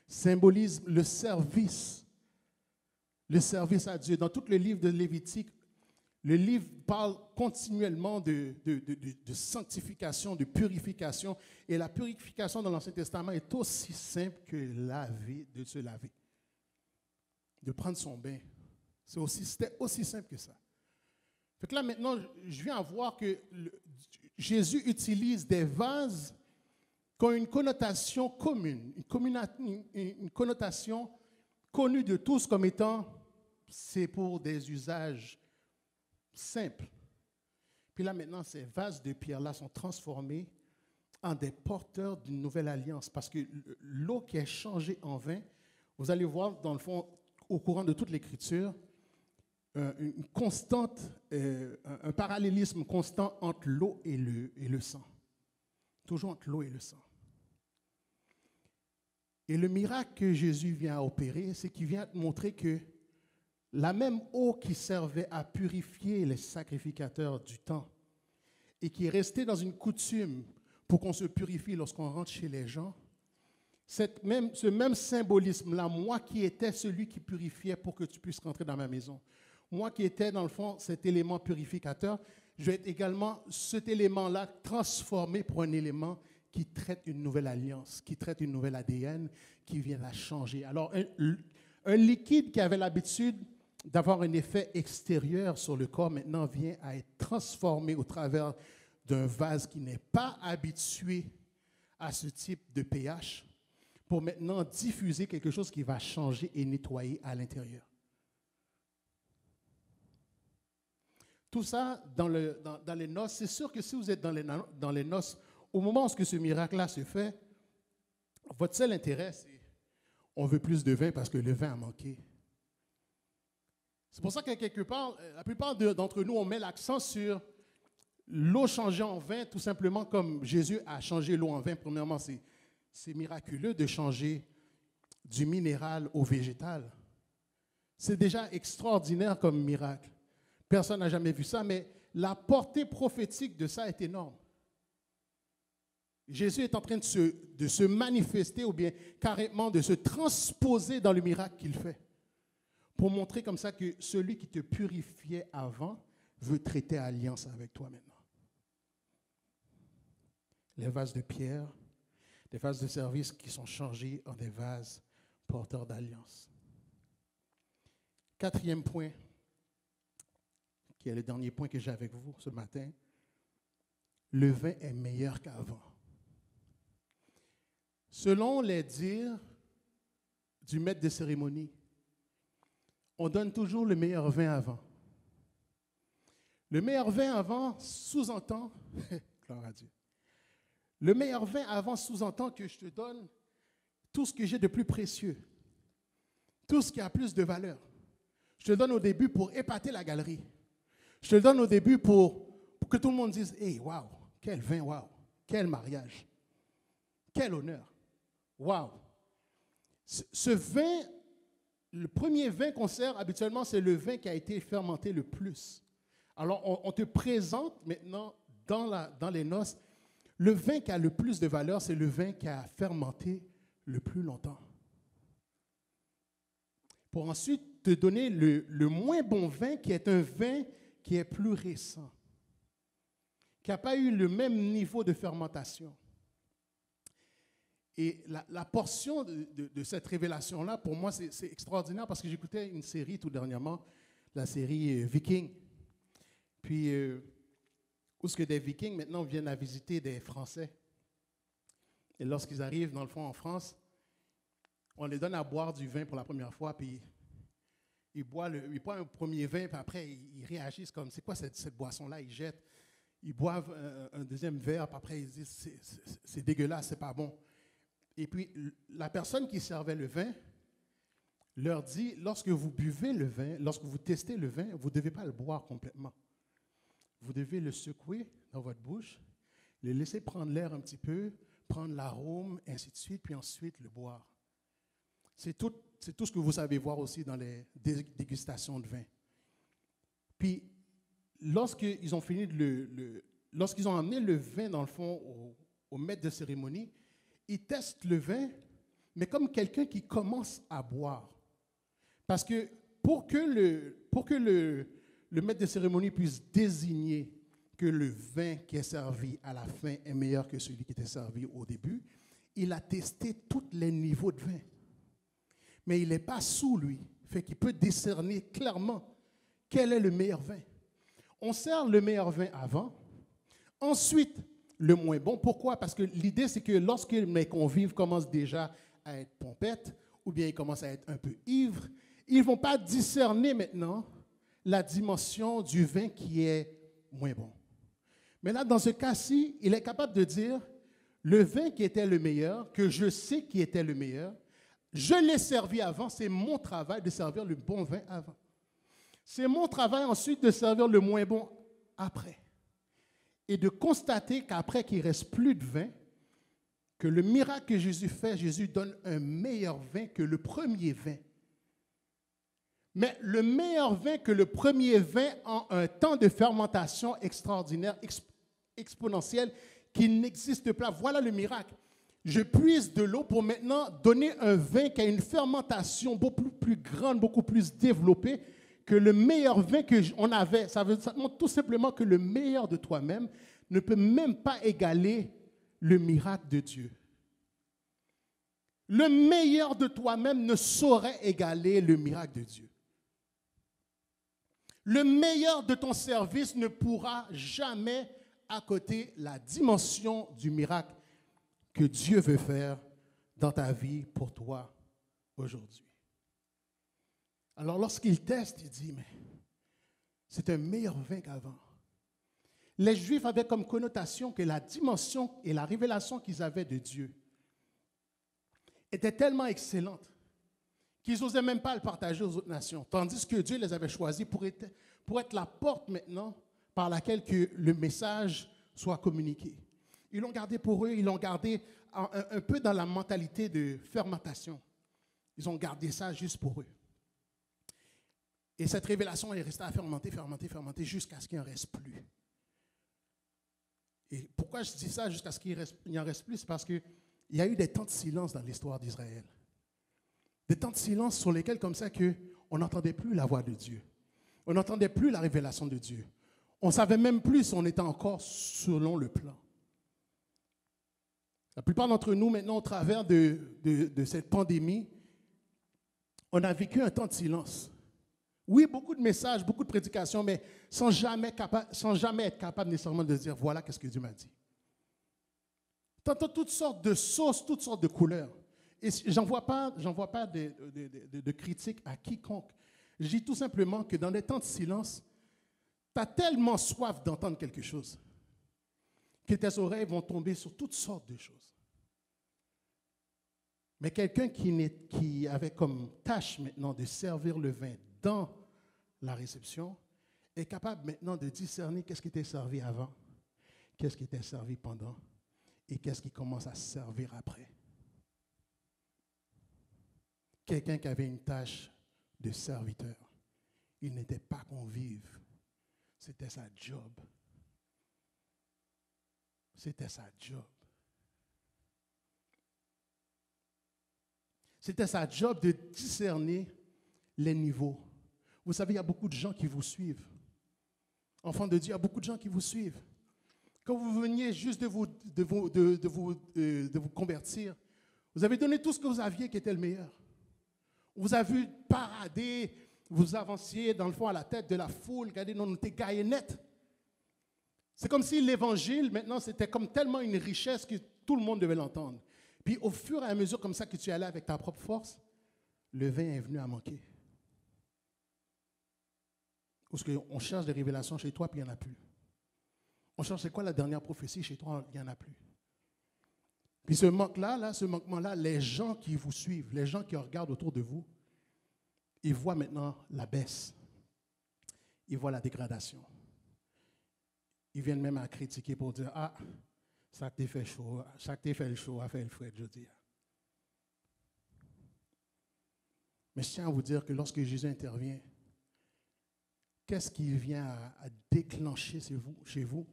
symbolisent le service à Dieu. Dans tout le livre de Lévitique, le livre parle continuellement de sanctification, de purification. Et la purification dans l'Ancien Testament est aussi simple que de se laver, de prendre son bain. C'était aussi simple que ça. Fait que là, maintenant, je viens à voir que Jésus utilise des vases qui ont une connotation commune, une connotation connue de tous comme étant, c'est pour des usages simples. Puis là, maintenant, ces vases de pierre-là sont transformés en des porteurs d'une nouvelle alliance. Parce que l'eau qui est changée en vin, vous allez voir, dans le fond, au courant de toute l'Écriture, une constante, un parallélisme constant entre l'eau et le sang. Toujours entre l'eau et le sang. Et le miracle que Jésus vient opérer, c'est qu'il vient montrer que la même eau qui servait à purifier les sacrificateurs du temps et qui est restée dans une coutume pour qu'on se purifie lorsqu'on rentre chez les gens, ce même symbolisme-là, moi qui étais celui qui purifiait pour que tu puisses rentrer dans ma maison, moi qui étais dans le fond cet élément purificateur, je vais être également cet élément-là transformé pour un élément qui traite une nouvelle alliance, qui traite une nouvelle ADN, qui vient la changer. Alors, un liquide qui avait l'habitude d'avoir un effet extérieur sur le corps, maintenant vient à être transformé au travers d'un vase qui n'est pas habitué à ce type de pH pour maintenant diffuser quelque chose qui va changer et nettoyer à l'intérieur. Tout ça dans les noces, c'est sûr que si vous êtes dans les noces, au moment où ce miracle-là se fait, votre seul intérêt, c'est on veut plus de vin parce que le vin a manqué. C'est pour ça que quelque part, la plupart d'entre nous, on met l'accent sur l'eau changée en vin, tout simplement comme Jésus a changé l'eau en vin. Premièrement, c'est miraculeux de changer du minéral au végétal. C'est déjà extraordinaire comme miracle. Personne n'a jamais vu ça, mais la portée prophétique de ça est énorme. Jésus est en train de se manifester ou bien carrément de se transposer dans le miracle qu'il fait pour montrer comme ça que celui qui te purifiait avant veut traiter alliance avec toi maintenant. Les vases de pierre, des vases de service qui sont changés en des vases porteurs d'alliance. Quatrième point, qui est le dernier point que j'ai avec vous ce matin, le vin est meilleur qu'avant. Selon les dires du maître de cérémonie, on donne toujours le meilleur vin avant. Le meilleur vin avant sous-entend, gloire à Dieu, le meilleur vin avant sous-entend que je te donne tout ce que j'ai de plus précieux, tout ce qui a plus de valeur. Je te le donne au début pour épater la galerie. Je te le donne au début pour que tout le monde dise « Hey, waouh, quel vin, waouh, quel mariage, quel honneur, waouh ». Ce vin, le premier vin qu'on sert habituellement, c'est le vin qui a été fermenté le plus. Alors, on te présente maintenant dans les noces, le vin qui a le plus de valeur, c'est le vin qui a fermenté le plus longtemps. Pour ensuite te donner le moins bon vin, qui est un vin qui est plus récent, qui n'a pas eu le même niveau de fermentation. Et la portion de cette révélation-là, pour moi, c'est extraordinaire parce que j'écoutais une série tout dernièrement, la série Viking. Puis, où est-ce que des Vikings, maintenant, viennent à visiter des Français. Et lorsqu'ils arrivent, dans le fond, en France, on les donne à boire du vin pour la première fois, puis ils boivent un premier vin, puis après, ils réagissent comme, c'est quoi cette boisson-là? Ils jettent. Ils boivent un deuxième verre, puis après, ils disent, c'est dégueulasse, c'est pas bon. Et puis, la personne qui servait le vin leur dit, lorsque vous buvez le vin, lorsque vous testez le vin, vous ne devez pas le boire complètement. Vous devez le secouer dans votre bouche, le laisser prendre l'air un petit peu, prendre l'arôme, ainsi de suite, puis ensuite le boire. C'est tout ce que vous savez voir aussi dans les dégustations de vin. Puis, lorsqu'ils ont fini lorsqu'ils ont amené le vin, dans le fond, au maître de cérémonie, ils testent le vin, mais comme quelqu'un qui commence à boire. Parce que pour que le maître de cérémonie puisse désigner que le vin qui est servi à la fin est meilleur que celui qui était servi au début, il a testé tous les niveaux de vin. Mais il n'est pas sous lui, fait qu'il peut décerner clairement quel est le meilleur vin. On sert le meilleur vin avant, ensuite le moins bon. Pourquoi? Parce que l'idée, c'est que lorsque mes convives commencent déjà à être pompettes, ou bien ils commencent à être un peu ivres, ils ne vont pas discerner maintenant la dimension du vin qui est moins bon. Mais là, dans ce cas-ci, il est capable de dire, le vin qui était le meilleur, que je sais qui était le meilleur, je l'ai servi avant, c'est mon travail de servir le bon vin avant. C'est mon travail ensuite de servir le moins bon après. Et de constater qu'après qu'il ne reste plus de vin, que le miracle que Jésus fait, Jésus donne un meilleur vin que le premier vin. Mais le meilleur vin que le premier vin en un temps de fermentation extraordinaire, exponentiel, qui n'existe pas. Voilà le miracle. Je puise de l'eau pour maintenant donner un vin qui a une fermentation beaucoup plus grande, beaucoup plus développée que le meilleur vin qu'on avait. Ça montre tout simplement que le meilleur de toi-même ne peut même pas égaler le miracle de Dieu. Le meilleur de toi-même ne saurait égaler le miracle de Dieu. Le meilleur de ton service ne pourra jamais accoter la dimension du miracle. que Dieu veut faire dans ta vie pour toi aujourd'hui. Alors lorsqu'il teste, il dit, mais c'est un meilleur vin qu'avant. Les Juifs avaient comme connotation que la dimension et la révélation qu'ils avaient de Dieu était tellement excellente qu'ils n'osaient même pas le partager aux autres nations, tandis que Dieu les avait choisis pour être la porte maintenant par laquelle que le message soit communiqué. Ils l'ont gardé pour eux, ils l'ont gardé un peu dans la mentalité de fermentation. Ils ont gardé ça juste pour eux. Et cette révélation est restée à fermenter jusqu'à ce qu'il n'en reste plus. Et pourquoi je dis ça jusqu'à ce qu'il n'en reste plus? C'est parce qu'il y a eu des temps de silence dans l'histoire d'Israël. Des temps de silence sur lesquels, comme ça, on n'entendait plus la voix de Dieu. On n'entendait plus la révélation de Dieu. On ne savait même plus si on était encore selon le plan. La plupart d'entre nous, maintenant, au travers de cette pandémie, on a vécu un temps de silence. Oui, beaucoup de messages, beaucoup de prédications, mais sans jamais être capable nécessairement de dire, voilà qu'est-ce que Dieu m'a dit. T'entends toutes sortes de sauces, toutes sortes de couleurs. Et j'en vois pas de critiques à quiconque. Je dis tout simplement que dans des temps de silence, tu as tellement soif d'entendre quelque chose que tes oreilles vont tomber sur toutes sortes de choses. Mais quelqu'un qui avait comme tâche maintenant de servir le vin dans la réception est capable maintenant de discerner qu'est-ce qui était servi avant, qu'est-ce qui était servi pendant et qu'est-ce qui commence à servir après. Quelqu'un qui avait une tâche de serviteur, il n'était pas convive, c'était sa job. C'était sa job. C'était sa job de discerner les niveaux. Vous savez, il y a beaucoup de gens qui vous suivent. Enfants de Dieu, il y a beaucoup de gens qui vous suivent. Quand vous veniez juste de vous convertir, vous avez donné tout ce que vous aviez qui était le meilleur. On vous a vu parader, vous avanciez dans le fond à la tête de la foule, regardez, on était gaillés net. C'est comme si l'évangile, maintenant, c'était comme tellement une richesse que tout le monde devait l'entendre. Puis au fur et à mesure comme ça que tu allais avec ta propre force, le vin est venu à manquer. Parce qu'on cherche des révélations chez toi, puis il n'y en a plus. On cherche c'est quoi la dernière prophétie chez toi, il n'y en a plus. Puis ce manquement-là, les gens qui vous suivent, les gens qui regardent autour de vous, ils voient maintenant la baisse. Ils voient la dégradation. Ils viennent même à critiquer pour dire, ah, ça t'a fait chaud, ça t'a fait le chaud, a fait le frais, je dis. Mais je tiens à vous dire que lorsque Jésus intervient, qu'est-ce qu'il vient à déclencher chez vous?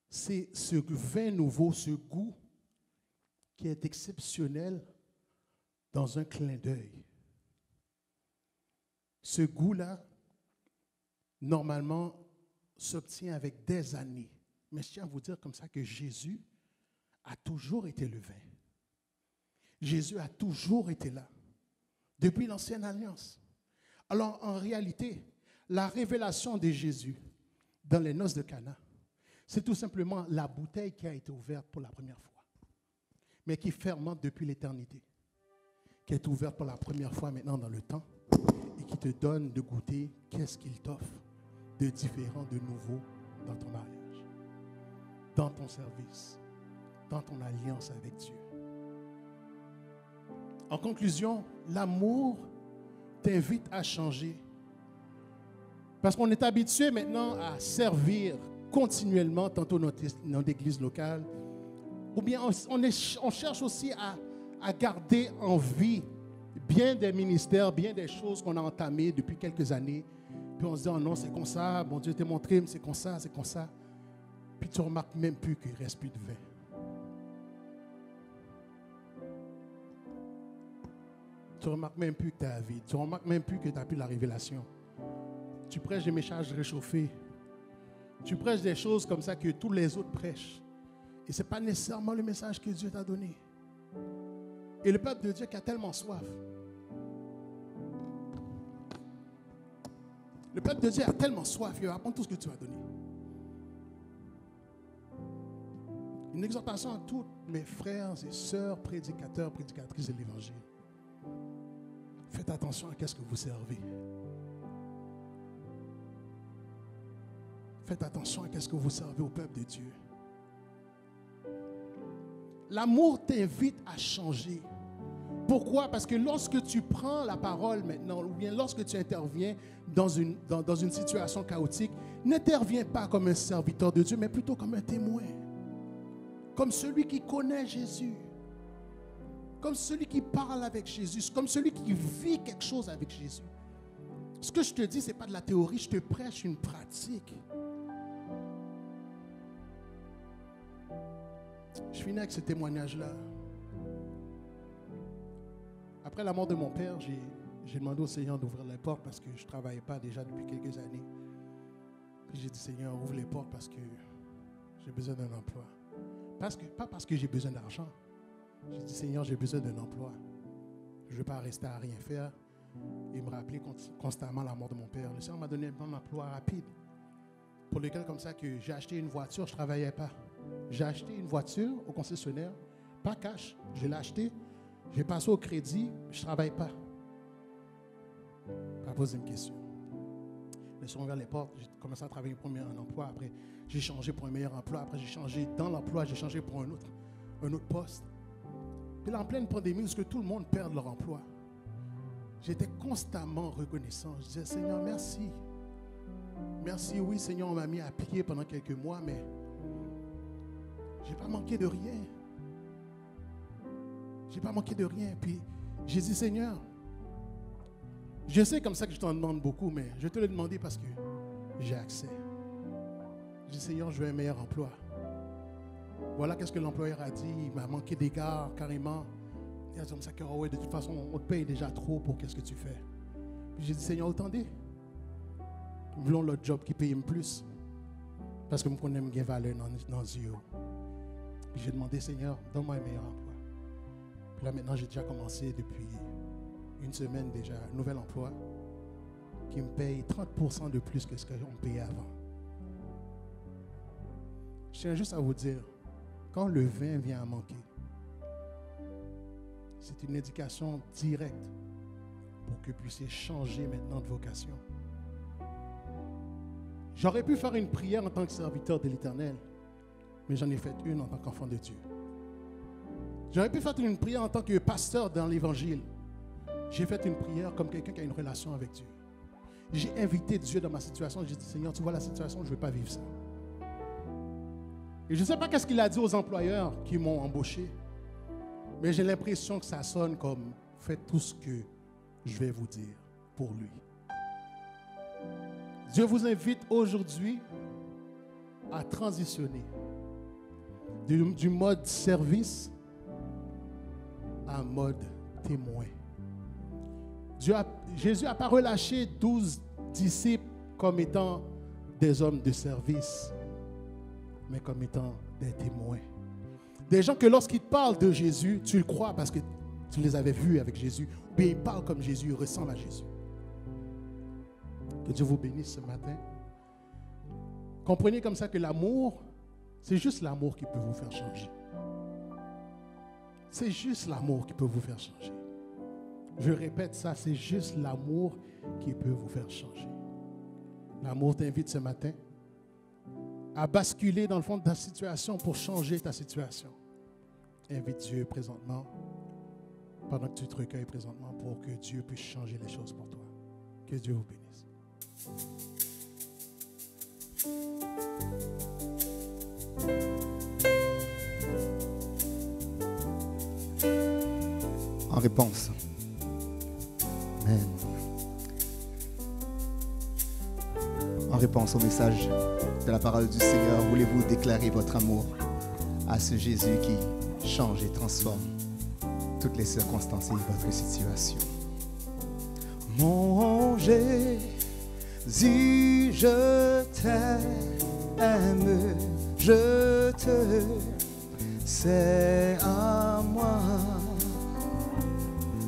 C'est ce vin nouveau, ce goût qui est exceptionnel dans un clin d'œil. Ce goût-là, normalement, s'obtient avec des années. Mais je tiens à vous dire comme ça que Jésus a toujours été le vin. Jésus a toujours été là, depuis l'Ancienne Alliance. Alors, en réalité, la révélation de Jésus dans les noces de Cana, c'est tout simplement la bouteille qui a été ouverte pour la première fois, mais qui fermente depuis l'éternité, qui est ouverte pour la première fois maintenant dans le temps et qui te donne de goûter qu'est-ce qu'il t'offre de différent, de nouveau dans ton mariage, dans ton service, dans ton alliance avec Dieu. En conclusion, l'amour t'invite à changer. Parce qu'on est habitué maintenant à servir continuellement, tantôt notre église locale, ou bien on cherche aussi à garder en vie bien des ministères, bien des choses qu'on a entamées depuis quelques années. Puis on se dit, oh non, c'est comme ça, bon Dieu t'a montré, mais c'est comme ça, c'est comme ça. Puis tu ne remarques même plus qu'il ne reste plus de vin. Tu ne remarques même plus que tu es à vide. Tu ne remarques même plus que tu n'as plus la révélation. Tu prêches des messages réchauffés. Tu prêches des choses comme ça que tous les autres prêchent. Et ce n'est pas nécessairement le message que Dieu t'a donné. Et le peuple de Dieu qui a tellement soif. Le peuple de Dieu a tellement soif, il va apprendre tout ce que tu as donné. Une exhortation à tous mes frères et sœurs, prédicateurs, prédicatrices de l'Évangile. Faites attention à ce que vous servez. Faites attention à ce que vous servez au peuple de Dieu. L'amour t'invite à changer. Pourquoi? Parce que lorsque tu prends la parole maintenant, ou bien lorsque tu interviens dans une situation chaotique, n'interviens pas comme un serviteur de Dieu, mais plutôt comme un témoin. Comme celui qui connaît Jésus. Comme celui qui parle avec Jésus. Comme celui qui vit quelque chose avec Jésus. Ce que je te dis, ce n'est pas de la théorie, je te prêche une pratique. Je finis avec ce témoignage-là. Après la mort de mon père, j'ai demandé au Seigneur d'ouvrir les portes parce que je ne travaillais pas déjà depuis quelques années. Puis j'ai dit, Seigneur, ouvre les portes parce que j'ai besoin d'un emploi. Pas parce que j'ai besoin d'argent. J'ai dit, Seigneur, j'ai besoin d'un emploi. Je ne veux pas rester à rien faire et me rappeler constamment la mort de mon père. Le Seigneur m'a donné un emploi rapide pour lequel, comme ça, que j'ai acheté une voiture, je ne travaillais pas. J'ai acheté une voiture au concessionnaire, pas cash, je l'ai acheté. J'ai passé au crédit, je ne travaille pas. Pas poser une question. Je suis ouvert les portes, j'ai commencé à travailler pour un emploi. Après, j'ai changé pour un meilleur emploi. Après, j'ai changé dans l'emploi, j'ai changé pour un autre poste. Puis là, en pleine pandémie, parce que tout le monde perd leur emploi, j'étais constamment reconnaissant. Je disais, Seigneur, merci. Merci, oui, Seigneur, on m'a mis à pied pendant quelques mois, mais je n'ai pas manqué de rien. Je n'ai pas manqué de rien. Puis j'ai dit, Seigneur, je sais comme ça que je t'en demande beaucoup, mais je te l'ai demandé parce que j'ai accès. J'ai dit, Seigneur, je veux un meilleur emploi. Voilà qu'est-ce que l'employeur a dit. Il m'a manqué d'égards carrément. Il a dit comme ça que, oh ouais, de toute façon, on te paye déjà trop pour qu'est-ce que tu fais. Puis j'ai dit, Seigneur, attendez. Nous voulons l'autre job qui paye plus. Parce que nous connaissons une valeur dans les yeux. Puis j'ai demandé, Seigneur, donne-moi un meilleur emploi. Puis là, maintenant, j'ai déjà commencé depuis une semaine déjà un nouvel emploi qui me paye 30% de plus que ce qu'on payait avant. Je tiens juste à vous dire, quand le vin vient à manquer, c'est une indication directe pour que vous puissiez changer maintenant de vocation. J'aurais pu faire une prière en tant que serviteur de l'Éternel, mais j'en ai fait une en tant qu'enfant de Dieu. J'aurais pu faire une prière en tant que pasteur dans l'Évangile. J'ai fait une prière comme quelqu'un qui a une relation avec Dieu. J'ai invité Dieu dans ma situation. J'ai dit, Seigneur, tu vois la situation, je ne veux pas vivre ça. Et je ne sais pas qu'est-ce qu'il a dit aux employeurs qui m'ont embauché, mais j'ai l'impression que ça sonne comme, faites tout ce que je vais vous dire pour lui. Dieu vous invite aujourd'hui à transitionner du mode service à mode témoin. Jésus n'a pas relâché 12 disciples comme étant des hommes de service, mais comme étant des témoins. Des gens que lorsqu'ils te parlent de Jésus, tu le crois parce que tu les avais vus avec Jésus, ou bien ils parlent comme Jésus, ils ressemblent à Jésus. Que Dieu vous bénisse ce matin. Comprenez comme ça que l'amour, c'est juste l'amour qui peut vous faire changer. C'est juste l'amour qui peut vous faire changer. Je répète ça, c'est juste l'amour qui peut vous faire changer. L'amour t'invite ce matin à basculer dans le fond de ta situation pour changer ta situation. Invite Dieu présentement, pendant que tu te recueilles présentement, pour que Dieu puisse changer les choses pour toi. Que Dieu vous bénisse. En réponse. Amen. En réponse au message de la parole du Seigneur, voulez-vous déclarer votre amour à ce Jésus qui change et transforme toutes les circonstances et votre situation? Mon Jésus, je t'aime, je te, c'est à moi.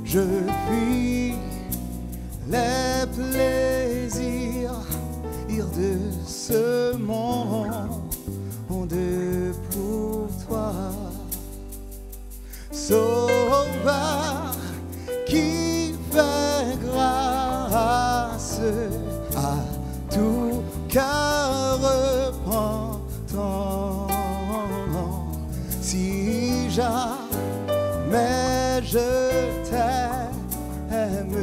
Je fuis les plaisirs de ce monde pour toi, Sauveur qui fait grâce à tout cœur repentant. Si jamais je t'aime,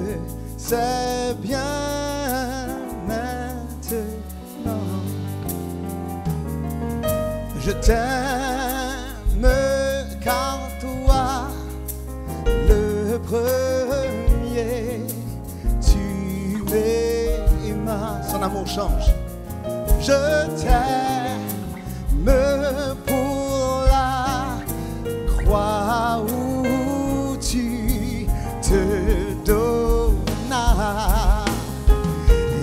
c'est bien maintenant. Je t'aime car toi, le premier, tu m'aimas. Son amour change. Je t'aime pour la croix où tu te donnas.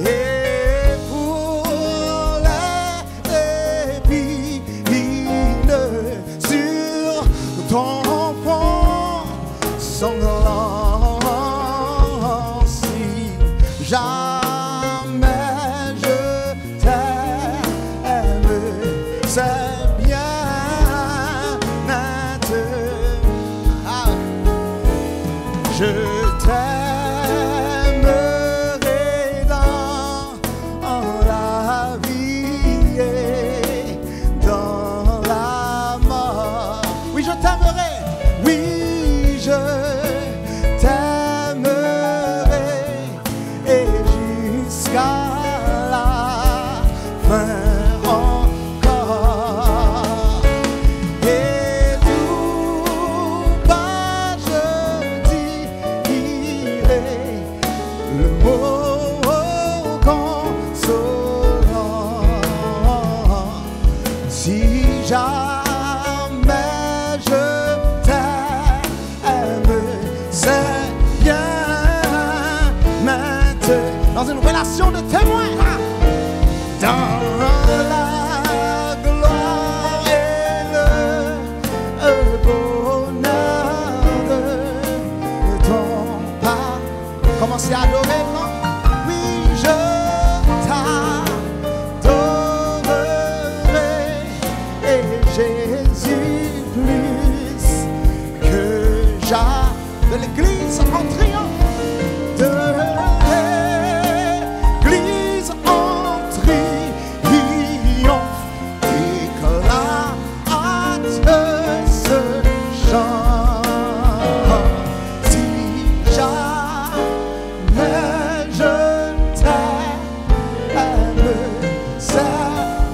Et pour les épines sur ton front sanglant, si jamais je t'aime, c'est bien maintenant. Je t'aimerai dans la vie et dans la mort. Oui, je t'aimerai. Oui, je t'aimerai et jusqu'à la fin encore. Et tout bas je dirai le mot consolant. Si jamais je t'aime, c'est bien maintenant. Dans une relation de témoin, dans la gloire et le bonheur de ton pas. Commencez à adorer, non? Oui, je t'adorerai et Jésus plus que jamais. De l'église en triomphe, de l'église en triomphe, éclate ce chant. Si jamais je t'aime, c'est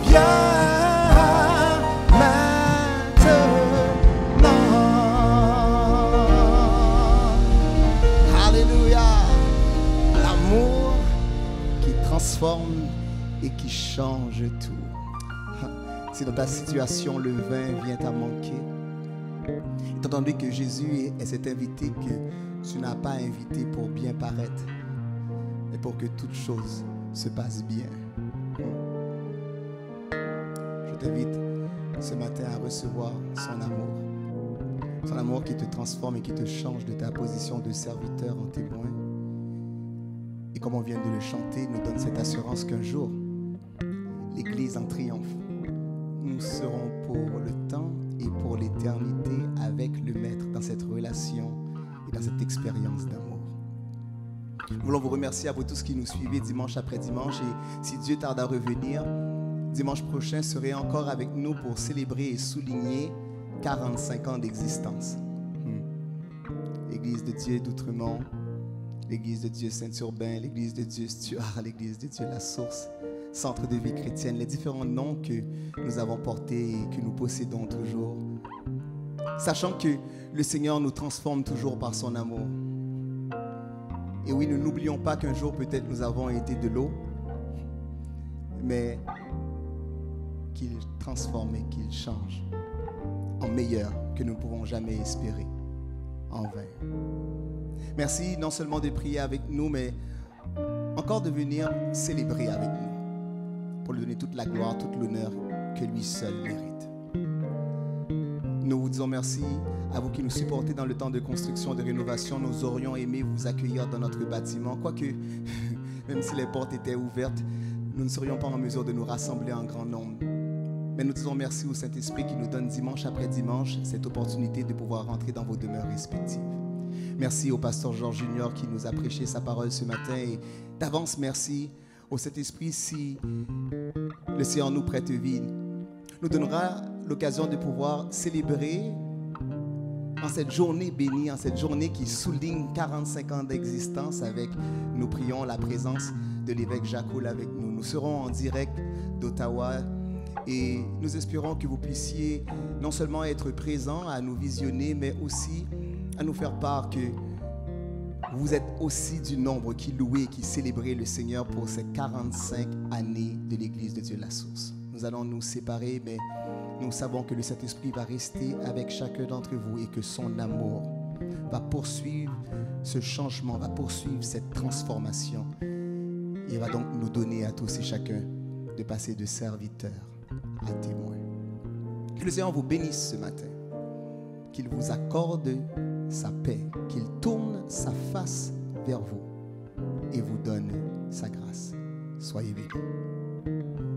bien maintenant. Alléluia. L'amour qui transforme et qui change tout. Si dans ta situation le vin vient à manquer, étant donné que Jésus est cet invité que tu n'as pas invité pour bien paraître, mais pour que toute chose se passe bien. Je t'invite ce matin à recevoir son amour. Son amour qui te transforme et qui te change de ta position de serviteur en témoin. Et comme on vient de le chanter, nous donne cette assurance qu'un jour, l'Église en triomphe, nous serons pour le temps et pour l'éternité avec le Maître dans cette relation et dans cette expérience d'amour. Nous voulons vous remercier à vous tous qui nous suivez dimanche après dimanche. Et si Dieu tarde à revenir, dimanche prochain, serez encore avec nous pour célébrer et souligner 45 ans d'existence. L'Église de Dieu d'Outremont, l'Église de Dieu Saint-Urbain, l'Église de Dieu Stuart, l'Église de Dieu La Source, Centre de vie chrétienne, les différents noms que nous avons portés et que nous possédons toujours. Sachant que le Seigneur nous transforme toujours par son amour. Et oui, nous n'oublions pas qu'un jour peut-être nous avons été de l'eau, mais qu'il transforme et qu'il change en meilleur que nous ne pouvons jamais espérer en vain. Merci non seulement de prier avec nous, mais encore de venir célébrer avec nous pour lui donner toute la gloire, tout l'honneur que lui seul mérite. Nous vous disons merci à vous qui nous supportez dans le temps de construction, de rénovation. Nous aurions aimé vous accueillir dans notre bâtiment, quoique, même si les portes étaient ouvertes, nous ne serions pas en mesure de nous rassembler en grand nombre. Mais nous disons merci au Saint-Esprit qui nous donne dimanche après dimanche cette opportunité de pouvoir rentrer dans vos demeures respectives. Merci au pasteur Georges Junior qui nous a prêché sa parole ce matin. Et d'avance, merci au Saint-Esprit si le Seigneur nous prête vie. Nous donnera l'occasion de pouvoir célébrer en cette journée bénie, en cette journée qui souligne 45 ans d'existence avec, nous prions, la présence de l'évêque Jacques Houle avec nous. Nous serons en direct d'Ottawa et nous espérons que vous puissiez non seulement être présents à nous visionner, mais aussi à nous faire part que vous êtes aussi du nombre qui louait, qui célébrait le Seigneur pour ces 45 années de l'Église de Dieu la Source. Nous allons nous séparer, mais nous savons que le Saint-Esprit va rester avec chacun d'entre vous et que son amour va poursuivre ce changement, va poursuivre cette transformation. Il va donc nous donner à tous et chacun de passer de serviteurs à témoins. Que le Seigneur vous bénisse ce matin, qu'il vous accorde sa paix, qu'il tourne sa face vers vous et vous donne sa grâce. Soyez bénis.